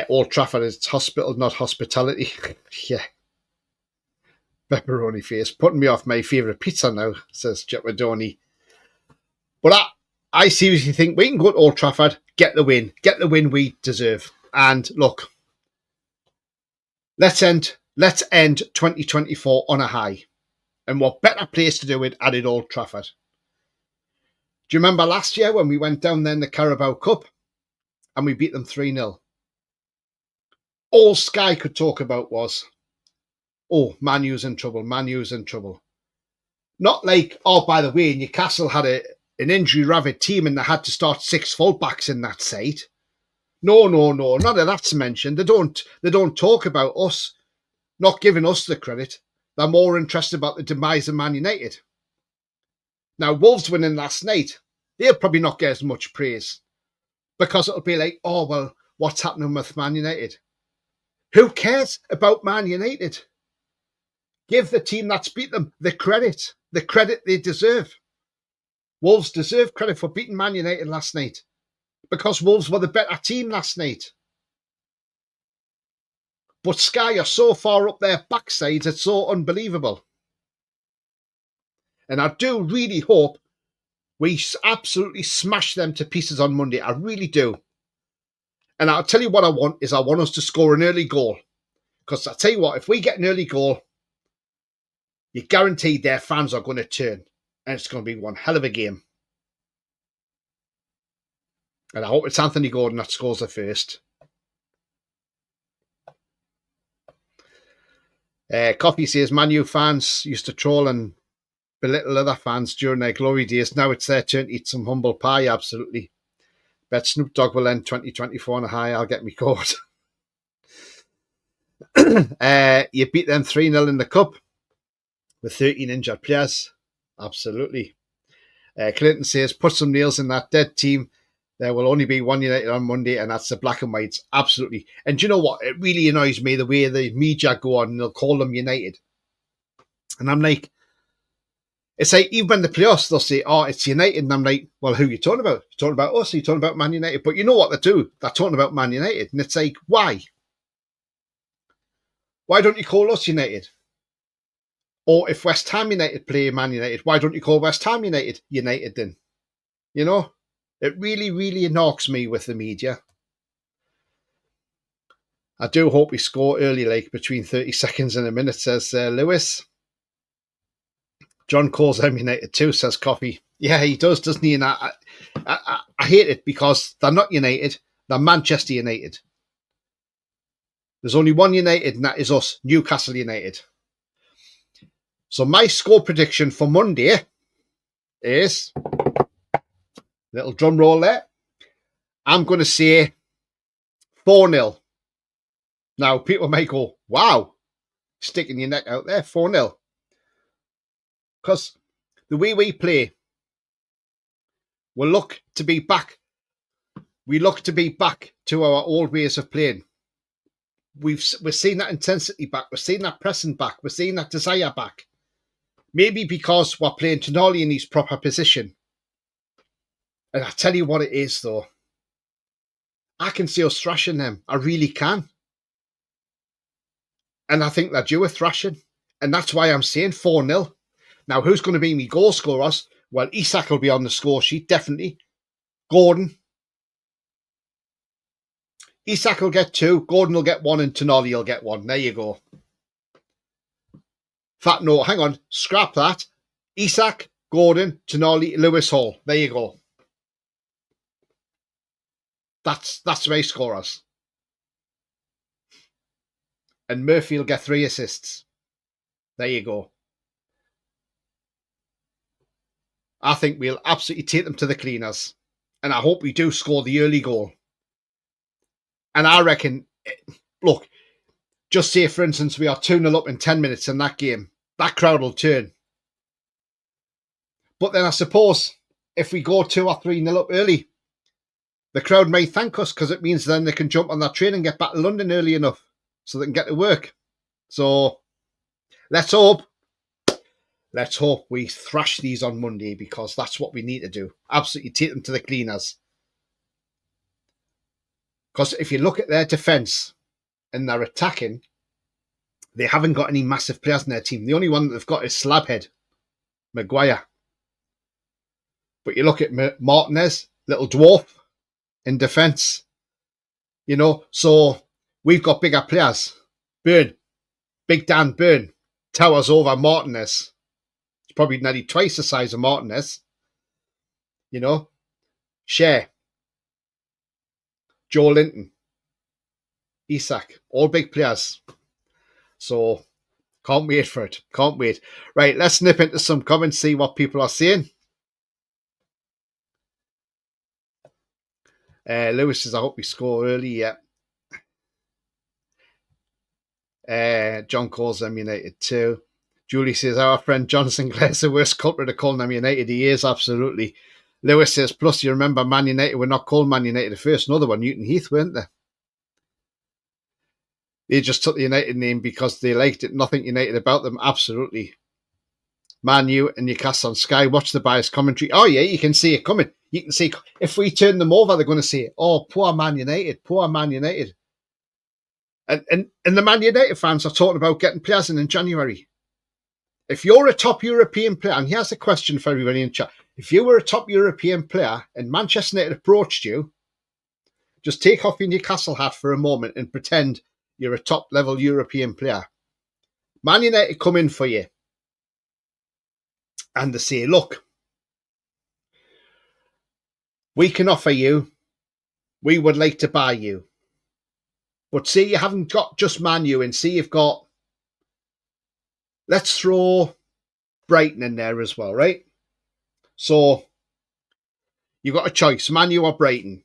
Old Trafford is hospital, not hospitality. Yeah. Pepperoni face. Putting me off my favourite pizza now, says Jepadoni. But I seriously think we can go to Old Trafford, get the win. Get the win we deserve. And look, let's end 2024 on a high. And what better place to do it at Old Trafford? Do you remember last year when we went down there in the Carabao Cup and we beat them 3-0? All Sky could talk about was, oh, Man U's in trouble, Man U's in trouble. Not like, oh, by the way, Newcastle had an injury-ravaged team and they had to start 6 fullbacks in that side. No, none of that's mentioned. They don't talk about us, not giving us the credit. They're more interested about the demise of Man United. Now, Wolves winning last night, they'll probably not get as much praise because it'll be like, oh, well, what's happening with Man United? Who cares about Man United? Give the team that's beat them the credit they deserve. Wolves deserve credit for beating Man United last night because Wolves were the better team last night. But Sky are so far up their backsides, it's so unbelievable. And I do really hope we absolutely smash them to pieces on Monday. I really do. And I'll tell you what I want us to score an early goal. Because I'll tell you what, if we get an early goal, you're guaranteed their fans are going to turn. And it's going to be one hell of a game. And I hope it's Anthony Gordon that scores the first. Coffee says Man U fans used to troll and belittle other fans during their glory days. Now it's their turn to eat some humble pie, absolutely. Bet Snoop Dogg will end 2024 on a high. I'll get me caught. You beat them 3-0 in the Cup with 13 injured players. Absolutely. Clinton says, put some nails in that dead team. There will only be one United on Monday, and that's the black and whites. Absolutely. And do you know what? It really annoys me the way the media go on and they'll call them United. And I'm like, it's like, even when they play us, they'll say, oh, it's United. And I'm like, well, who are you talking about? You're talking about us? Are you talking about Man United? But you know what they do? They're talking about Man United. And it's like, why? Why don't you call us United? Or if West Ham United play Man United, why don't you call West Ham United United then? You know? It really, really annoys me with the media. I do hope we score early, like between 30 seconds and a minute, says Lewis. John calls them United too, says Coffee. Yeah, he does, doesn't he? And I hate it because they're not United. They're Manchester United. There's only one United, and that is us, Newcastle United. So my score prediction for Monday is, little drum roll there, I'm going to say 4-0. Now, people might go, wow, sticking your neck out there, 4-0. Because the way we play, we look to be back. We look to be back to our old ways of playing. We're seeing that intensity back. We're seeing that pressing back. We're seeing that desire back. Maybe because we're playing Tonali in his proper position. And I tell you what it is, though. I can see us thrashing them. I really can. And I think they're due a thrashing. And that's why I'm saying 4-0. Now, who's going to be me goal scorers? Well, Isak will be on the score sheet, definitely. Gordon. Isak will get 2. Gordon will get 1 and Tonali will get 1. There you go. Fact, no, hang on. Scrap that. Isak, Gordon, Tonali, Lewis Hall. There you go. That's my scorers. And Murphy will get 3 assists. There you go. I think we'll absolutely take them to the cleaners. And I hope we do score the early goal. And I reckon, look, just say, for instance, we are 2-0 up in 10 minutes in that game. That crowd will turn. But then I suppose if we go 2 or 3-0 up early, the crowd may thank us because it means then they can jump on that train and get back to London early enough so they can get to work. So let's hope. Let's hope we thrash these on Monday because that's what we need to do. Absolutely take them to the cleaners. Because if you look at their defence and their attacking, they haven't got any massive players in their team. The only one that they've got is Slabhead, Maguire. But you look at Martinez, little dwarf in defence. You know, so we've got bigger players. Byrne, Big Dan Byrne, towers over Martinez. He's probably nearly twice the size of Martinez. You know, Shea, Joe Linton, Isak, all big players. So, can't wait for it. Can't wait. Right, let's nip into some comments, see what people are saying. Lewis says, I hope we score early. Yeah. John calls them United too. Julie says, our friend John Sinclair's the worst culprit of calling them United. He is, absolutely. Lewis says, plus you remember Man United were not called Man United at first. Another one, Newton Heath, weren't they? They just took the United name because they liked it. Nothing United about them. Absolutely. Man U and Newcastle on Sky. Watch the biased commentary. Oh, yeah, you can see it coming. You can see if we turn them over, they're going to say, oh, poor Man United. Poor Man United. And the Man United fans are talking about getting players in January. If you're a top European player, and here's a question for everybody in chat. If you were a top European player and Manchester United approached you, just take off your Newcastle hat for a moment and pretend you're a top-level European player. Man United come in for you. And they say, look, we can offer you we would like to buy you. But see, you haven't got just Man U, and see, you've got, let's throw Brighton in there as well, right? So you've got a choice, Man U or Brighton.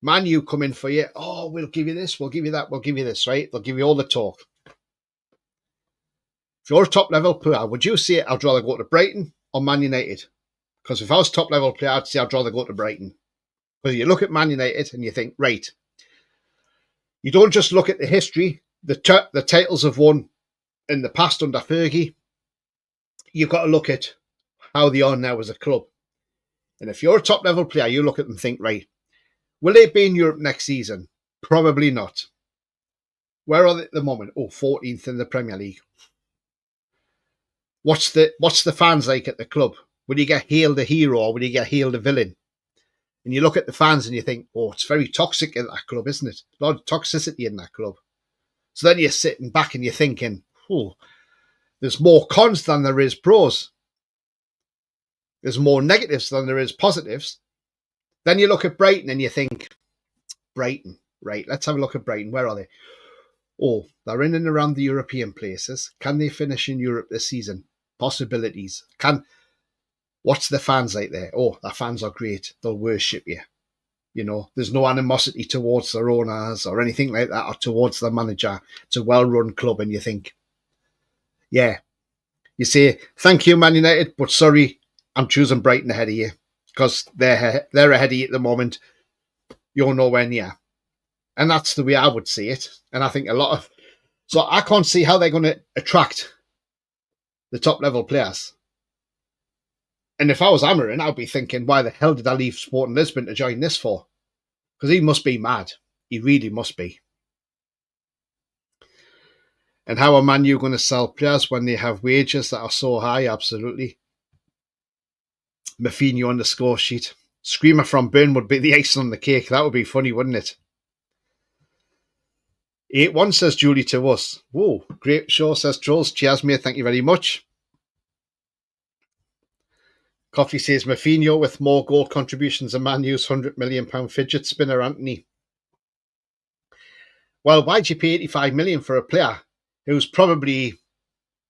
Man U come in for you. Oh, we'll give you this, we'll give you that, we'll give you this, right? They'll give you all the talk. If you're a top level player, would you say I'd rather go to Brighton or Man United? Because if I was top level player, I'd say I'd rather go to Brighton. Because you look at Man United and you think, right, you don't just look at the history, the titles have won in the past under Fergie. You've got to look at how they are now as a club. And if you're a top level player, you look at them and think, right, will they be in Europe next season? Probably not. Where are they at the moment? Oh, 14th in the Premier League. What's the fans like at the club? Will you get hailed a hero or will you get hailed a villain? And you look at the fans and you think, oh, it's very toxic in that club, isn't it? A lot of toxicity in that club. So then you're sitting back and you're thinking, oh, there's more cons than there is pros. There's more negatives than there is positives. Then you look at Brighton and you think, Brighton, right, let's have a look at Brighton. Where are they? Oh, they're in and around the European places. Can they finish in Europe this season? Possibilities. What's the fans like there? Oh, the fans are great. They'll worship you. You know, there's no animosity towards their owners or anything like that or towards the manager. It's a well-run club and you think, yeah. You say, thank you, Man United, but sorry, I'm choosing Brighton ahead of you because they're ahead of you at the moment. You're nowhere near. And that's the way I would see it. And I think so I can't see how they're going to attract the top level players. And if I was Amarin, I'd be thinking, why the hell did I leave Sporting Lisbon to join this for? Because he must be mad. He really must be. And how are Man U going to sell players when they have wages that are so high? Absolutely. Mafinho on the score sheet. Screamer from Burn would be the icing on the cake. That would be funny, wouldn't it? 8-1 says Julie to us. Whoa, great show, says Trolls. Cheers, mate. Thank you very much. Coffee says Mafinho with more goal contributions than Man U's £100 million fidget spinner, Anthony. Well, why'd you pay $85 million for a player who's probably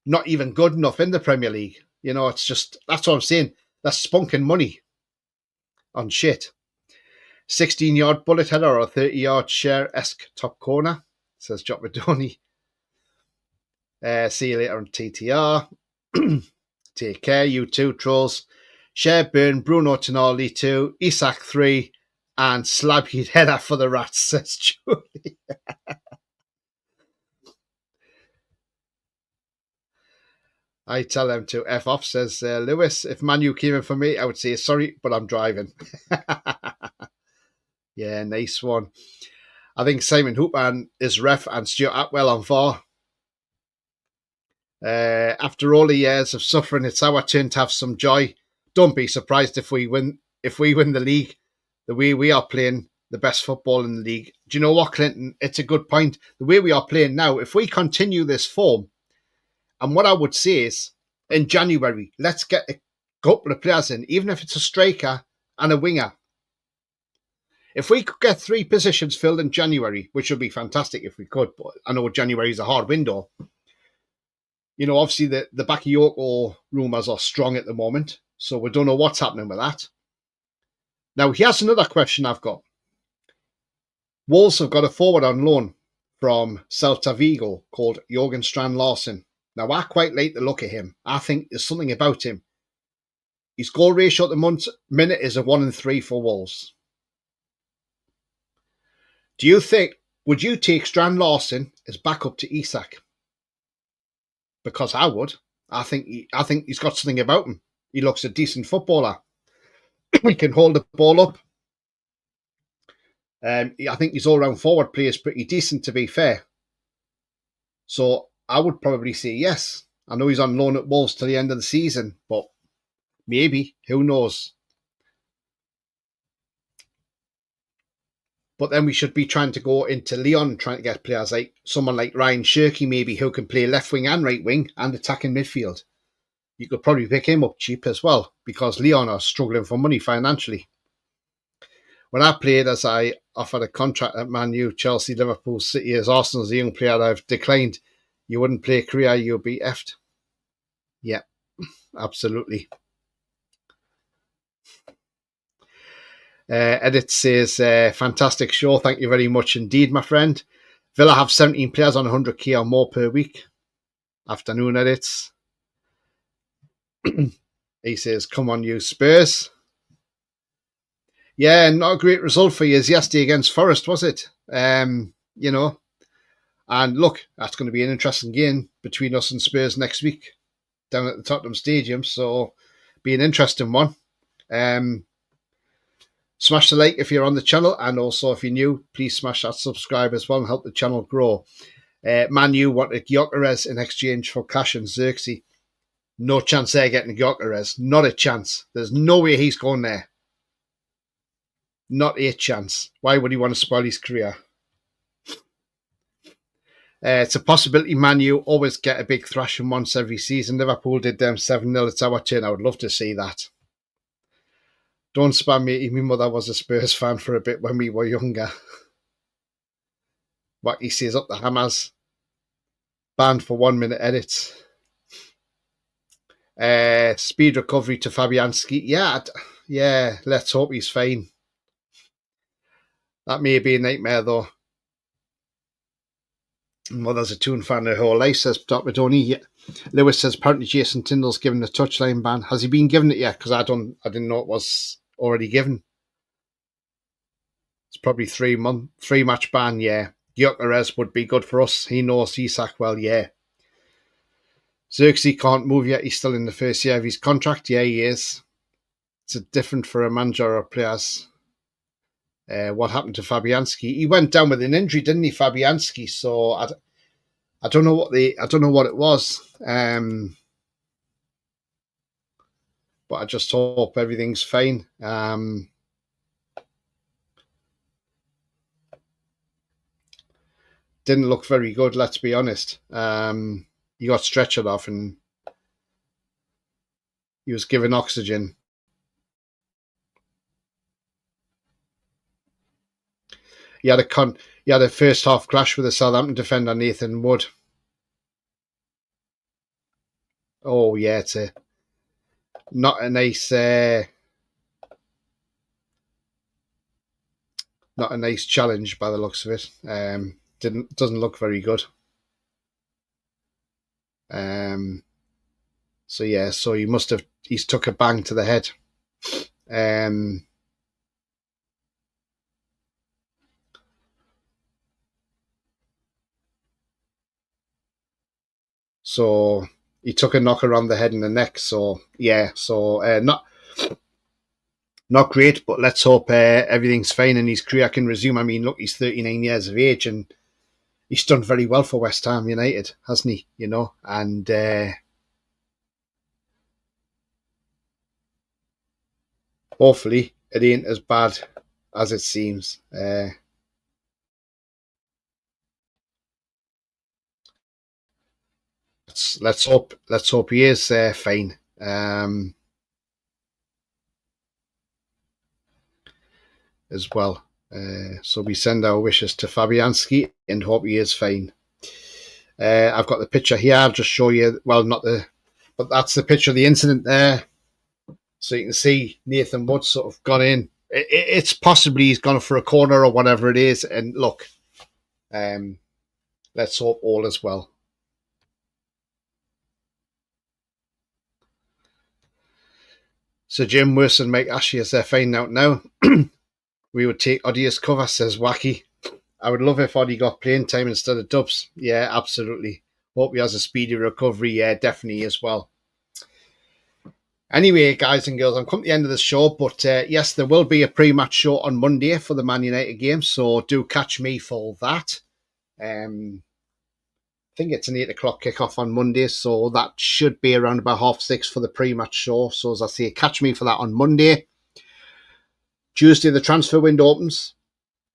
not even good enough in the Premier League? You know, it's just, that's what I'm saying. That's spunking money on shit. 16-yard bullet header or a 30-yard share-esque top corner, says Jock Madoni. See you later on TTR. Take care, you two trolls. Share Burn, Bruno Tonali 2, Isak 3, and Slabhead header for the Rats, says Julie. I tell them to F off, says Lewis. If Manu came in for me, I would say sorry, but I'm driving. Yeah, nice one. I think Simon Hooper is ref and Stuart Atwell on VAR. After all the years of suffering, it's our turn to have some joy. Don't be surprised if we win the league the way we are playing the best football in the league. Do you know what, Clinton? It's a good point. The way we are playing now, if we continue this form, and what I would say is, in January, let's get a couple of players in, even if it's a striker and a winger. If we could get 3 positions filled in January, which would be fantastic if we could, but I know January is a hard window. You know, obviously the Bakayoko rumours are strong at the moment, so we don't know what's happening with that. Now, here's another question I've got. Wolves have got a forward on loan from Celta Vigo called Jorgen Strand Larsen. Now, I quite like the look of him. I think there's something about him. His goal ratio at the minute is a 1-3 for Wolves. Would you take Strand Larsen as backup to Isak? Because I would. I think he's got something about him. He looks a decent footballer. He can hold the ball up. I think his all-round forward play is pretty decent, to be fair. So I would probably say yes. I know he's on loan at Wolves till the end of the season, but maybe. Who knows? But then we should be trying to go into Lyon, trying to get players like someone like Ryan Shirky, maybe, who can play left wing and right wing and attack in midfield. You could probably pick him up cheap as well, because Lyon are struggling for money financially. when I played, as I offered a contract at Man U, Chelsea, Liverpool, City as Arsenal as a young player, I've declined. You wouldn't play a career, you'll be effed. Yeah, absolutely. Edit says, fantastic show. Thank you very much indeed, my friend. Villa have 17 players on 100k or more per week. Afternoon edits. He says, come on, you Spurs. Yeah, not a great result for you yesterday against Forest, was it? You know, and look, that's going to be an interesting game between us and Spurs next week down at the Tottenham Stadium. So, be an interesting one. Smash the like if you're on the channel, and also if you're new, please smash that subscribe as well and help the channel grow. Man U wanted Gyökeres in exchange for cash and Xerxes. No chance they're getting Gyökeres. Not a chance. There's no way he's going there. Not a chance. Why would he want to spoil his career? It's a possibility Man U always get a big thrashing once every season. Liverpool did them 7-0. It's our turn. I would love to see that. Don't spam me. My mother was a Spurs fan for a bit when we were younger. What he says up the Hammers. Banned for 1 minute edits. Speed recovery to Fabianski. Yeah, let's hope he's fine. That may be a nightmare though. Mother's a Toon fan her whole life, says Dr. Donny. Lewis says apparently Jason Tyndall's given the touchline ban. Has he been given it yet? Because I didn't know it was already given. It's probably 3 match ban, yeah. Gyökeres would be good for us. He knows Isak well, yeah. Xerxes can't move yet. He's still in the first year of his contract. Yeah, he is. It's different for a manager or players. What happened to Fabianski? He went down with an injury, didn't he, Fabianski? So I don't know what it was. But I just hope everything's fine. Didn't look very good, let's be honest. He got stretchered off and he was given oxygen. He had a first half clash with the Southampton defender Nathan Wood. Oh yeah, it's not a nice challenge by the looks of it. Doesn't look very good. So yeah, so he's took a bang to the head. So he took a knock around the head and the neck. So yeah, so not great, but let's hope everything's fine and his career can resume. I mean, look, he's 39 years of age and he's done very well for West Ham United, hasn't he? You know, and hopefully it ain't as bad as it seems. Let's hope he is fine. As well. So we send our wishes to Fabianski and hope he is fine. I've got the picture here. I'll just show you. Well, but that's the picture of the incident there. So you can see Nathan Wood sort of gone in. It's possibly he's gone for a corner or whatever it is. And look, let's hope all is well. So Jim Worse and Mike Ashley as they're fine out now. We would take Oddie as cover, says Wacky. I would love if Oddie got playing time instead of Dubs. Yeah, absolutely. Hope he has a speedy recovery. Yeah, definitely as well. Anyway, guys and girls, I'm coming to the end of the show, but yes, there will be a pre-match show on Monday for the Man United game, so do catch me for that. I think it's an 8 o'clock kickoff on Monday, so that should be around about 6:30 for the pre-match show. So as I say, catch me for that on Monday. Tuesday, the transfer window opens.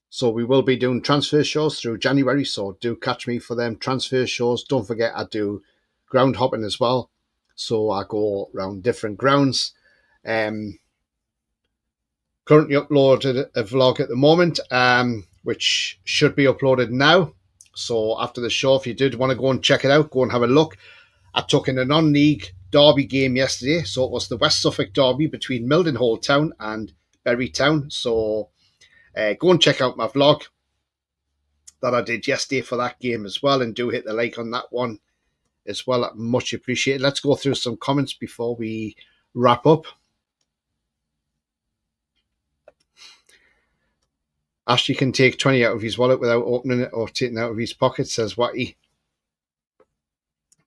So we will be doing transfer shows through January. So do catch me for them transfer shows. Don't forget, I do ground hopping as well. So I go around different grounds. Currently uploaded a vlog at the moment, which should be uploaded now. So after the show, if you did want to go and check it out, go and have a look. I took in a non-league derby game yesterday, so it was the West Suffolk derby between Mildenhall Town and Bury Town. So go and check out my vlog that I did yesterday for that game as well, and do hit the like on that one as well. Much appreciated. Let's go through some comments before we wrap up. Ashley can take 20 out of his wallet without opening it or taking it out of his pocket, says Watty.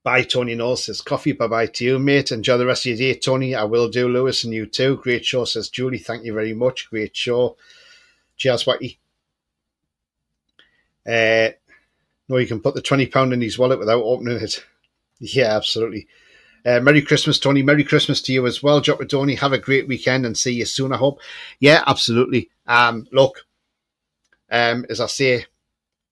Bye, Tony Knowles, says coffee. Bye-bye to you, mate. Enjoy the rest of your day, Tony. I will do, Lewis, and you too. Great show, says Julie. Thank you very much. Great show. Cheers, Watty. No, you can put the £20 in his wallet without opening it. Yeah, absolutely. Merry Christmas, Tony. Merry Christmas to you as well, Jock with Tony. Have a great weekend and see you soon, I hope. Yeah, absolutely. Look, as I say,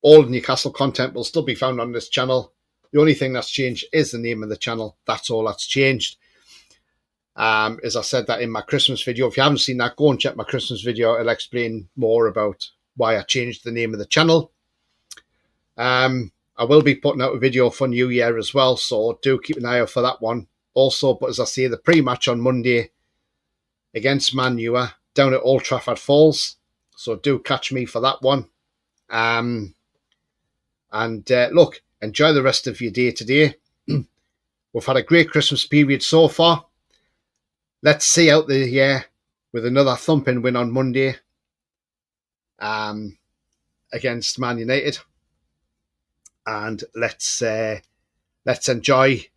all Newcastle content will still be found on this channel. The only thing that's changed is the name of the channel. That's all that's changed. As I said that in my Christmas video. If you haven't seen that, go and check my Christmas video. I'll explain more about why I changed the name of the channel. I will be putting out a video for New Year as well, so do keep an eye out for that one. Also, but as I say, the pre-match on Monday against Man U down at Old Trafford Falls. So do catch me for that one. Look, enjoy the rest of your day today. We've had a great Christmas period so far. Let's see out the year with another thumping win on Monday against Man United. And let's enjoy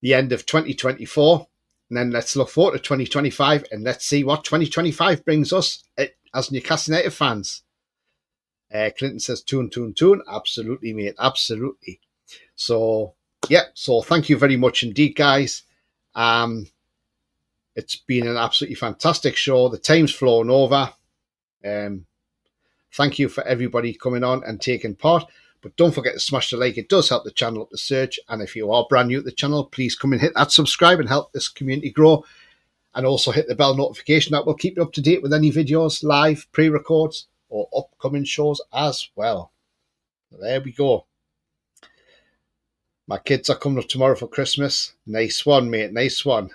the end of 2024. And then let's look forward to 2025 and let's see what 2025 brings us as Newcastle United fans. Clinton says, tune. Absolutely, mate. Absolutely. So, yeah. So thank you very much indeed, guys. It's been an absolutely fantastic show. The time's flown over. Thank you for everybody coming on and taking part. But don't forget to smash the like. It does help the channel up the search. And if you are brand new to the channel, please come and hit that subscribe and help this community grow. And also hit the bell notification. That will keep you up to date with any videos, live, pre-records, or upcoming shows as well. There we go. My kids are coming up tomorrow for Christmas. Nice one, mate. Nice one.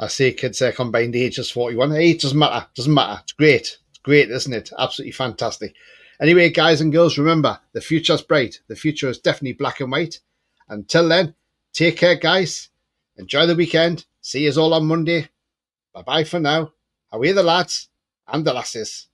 I say kids, their combined age is 41. Hey, it doesn't matter. Doesn't matter. It's great. It's great, isn't it? Absolutely fantastic. Anyway, guys and girls, remember, the future's bright. The future is definitely black and white. Until then, take care, guys. Enjoy the weekend. See you all on Monday. Bye-bye for now. Away the lads and the lasses.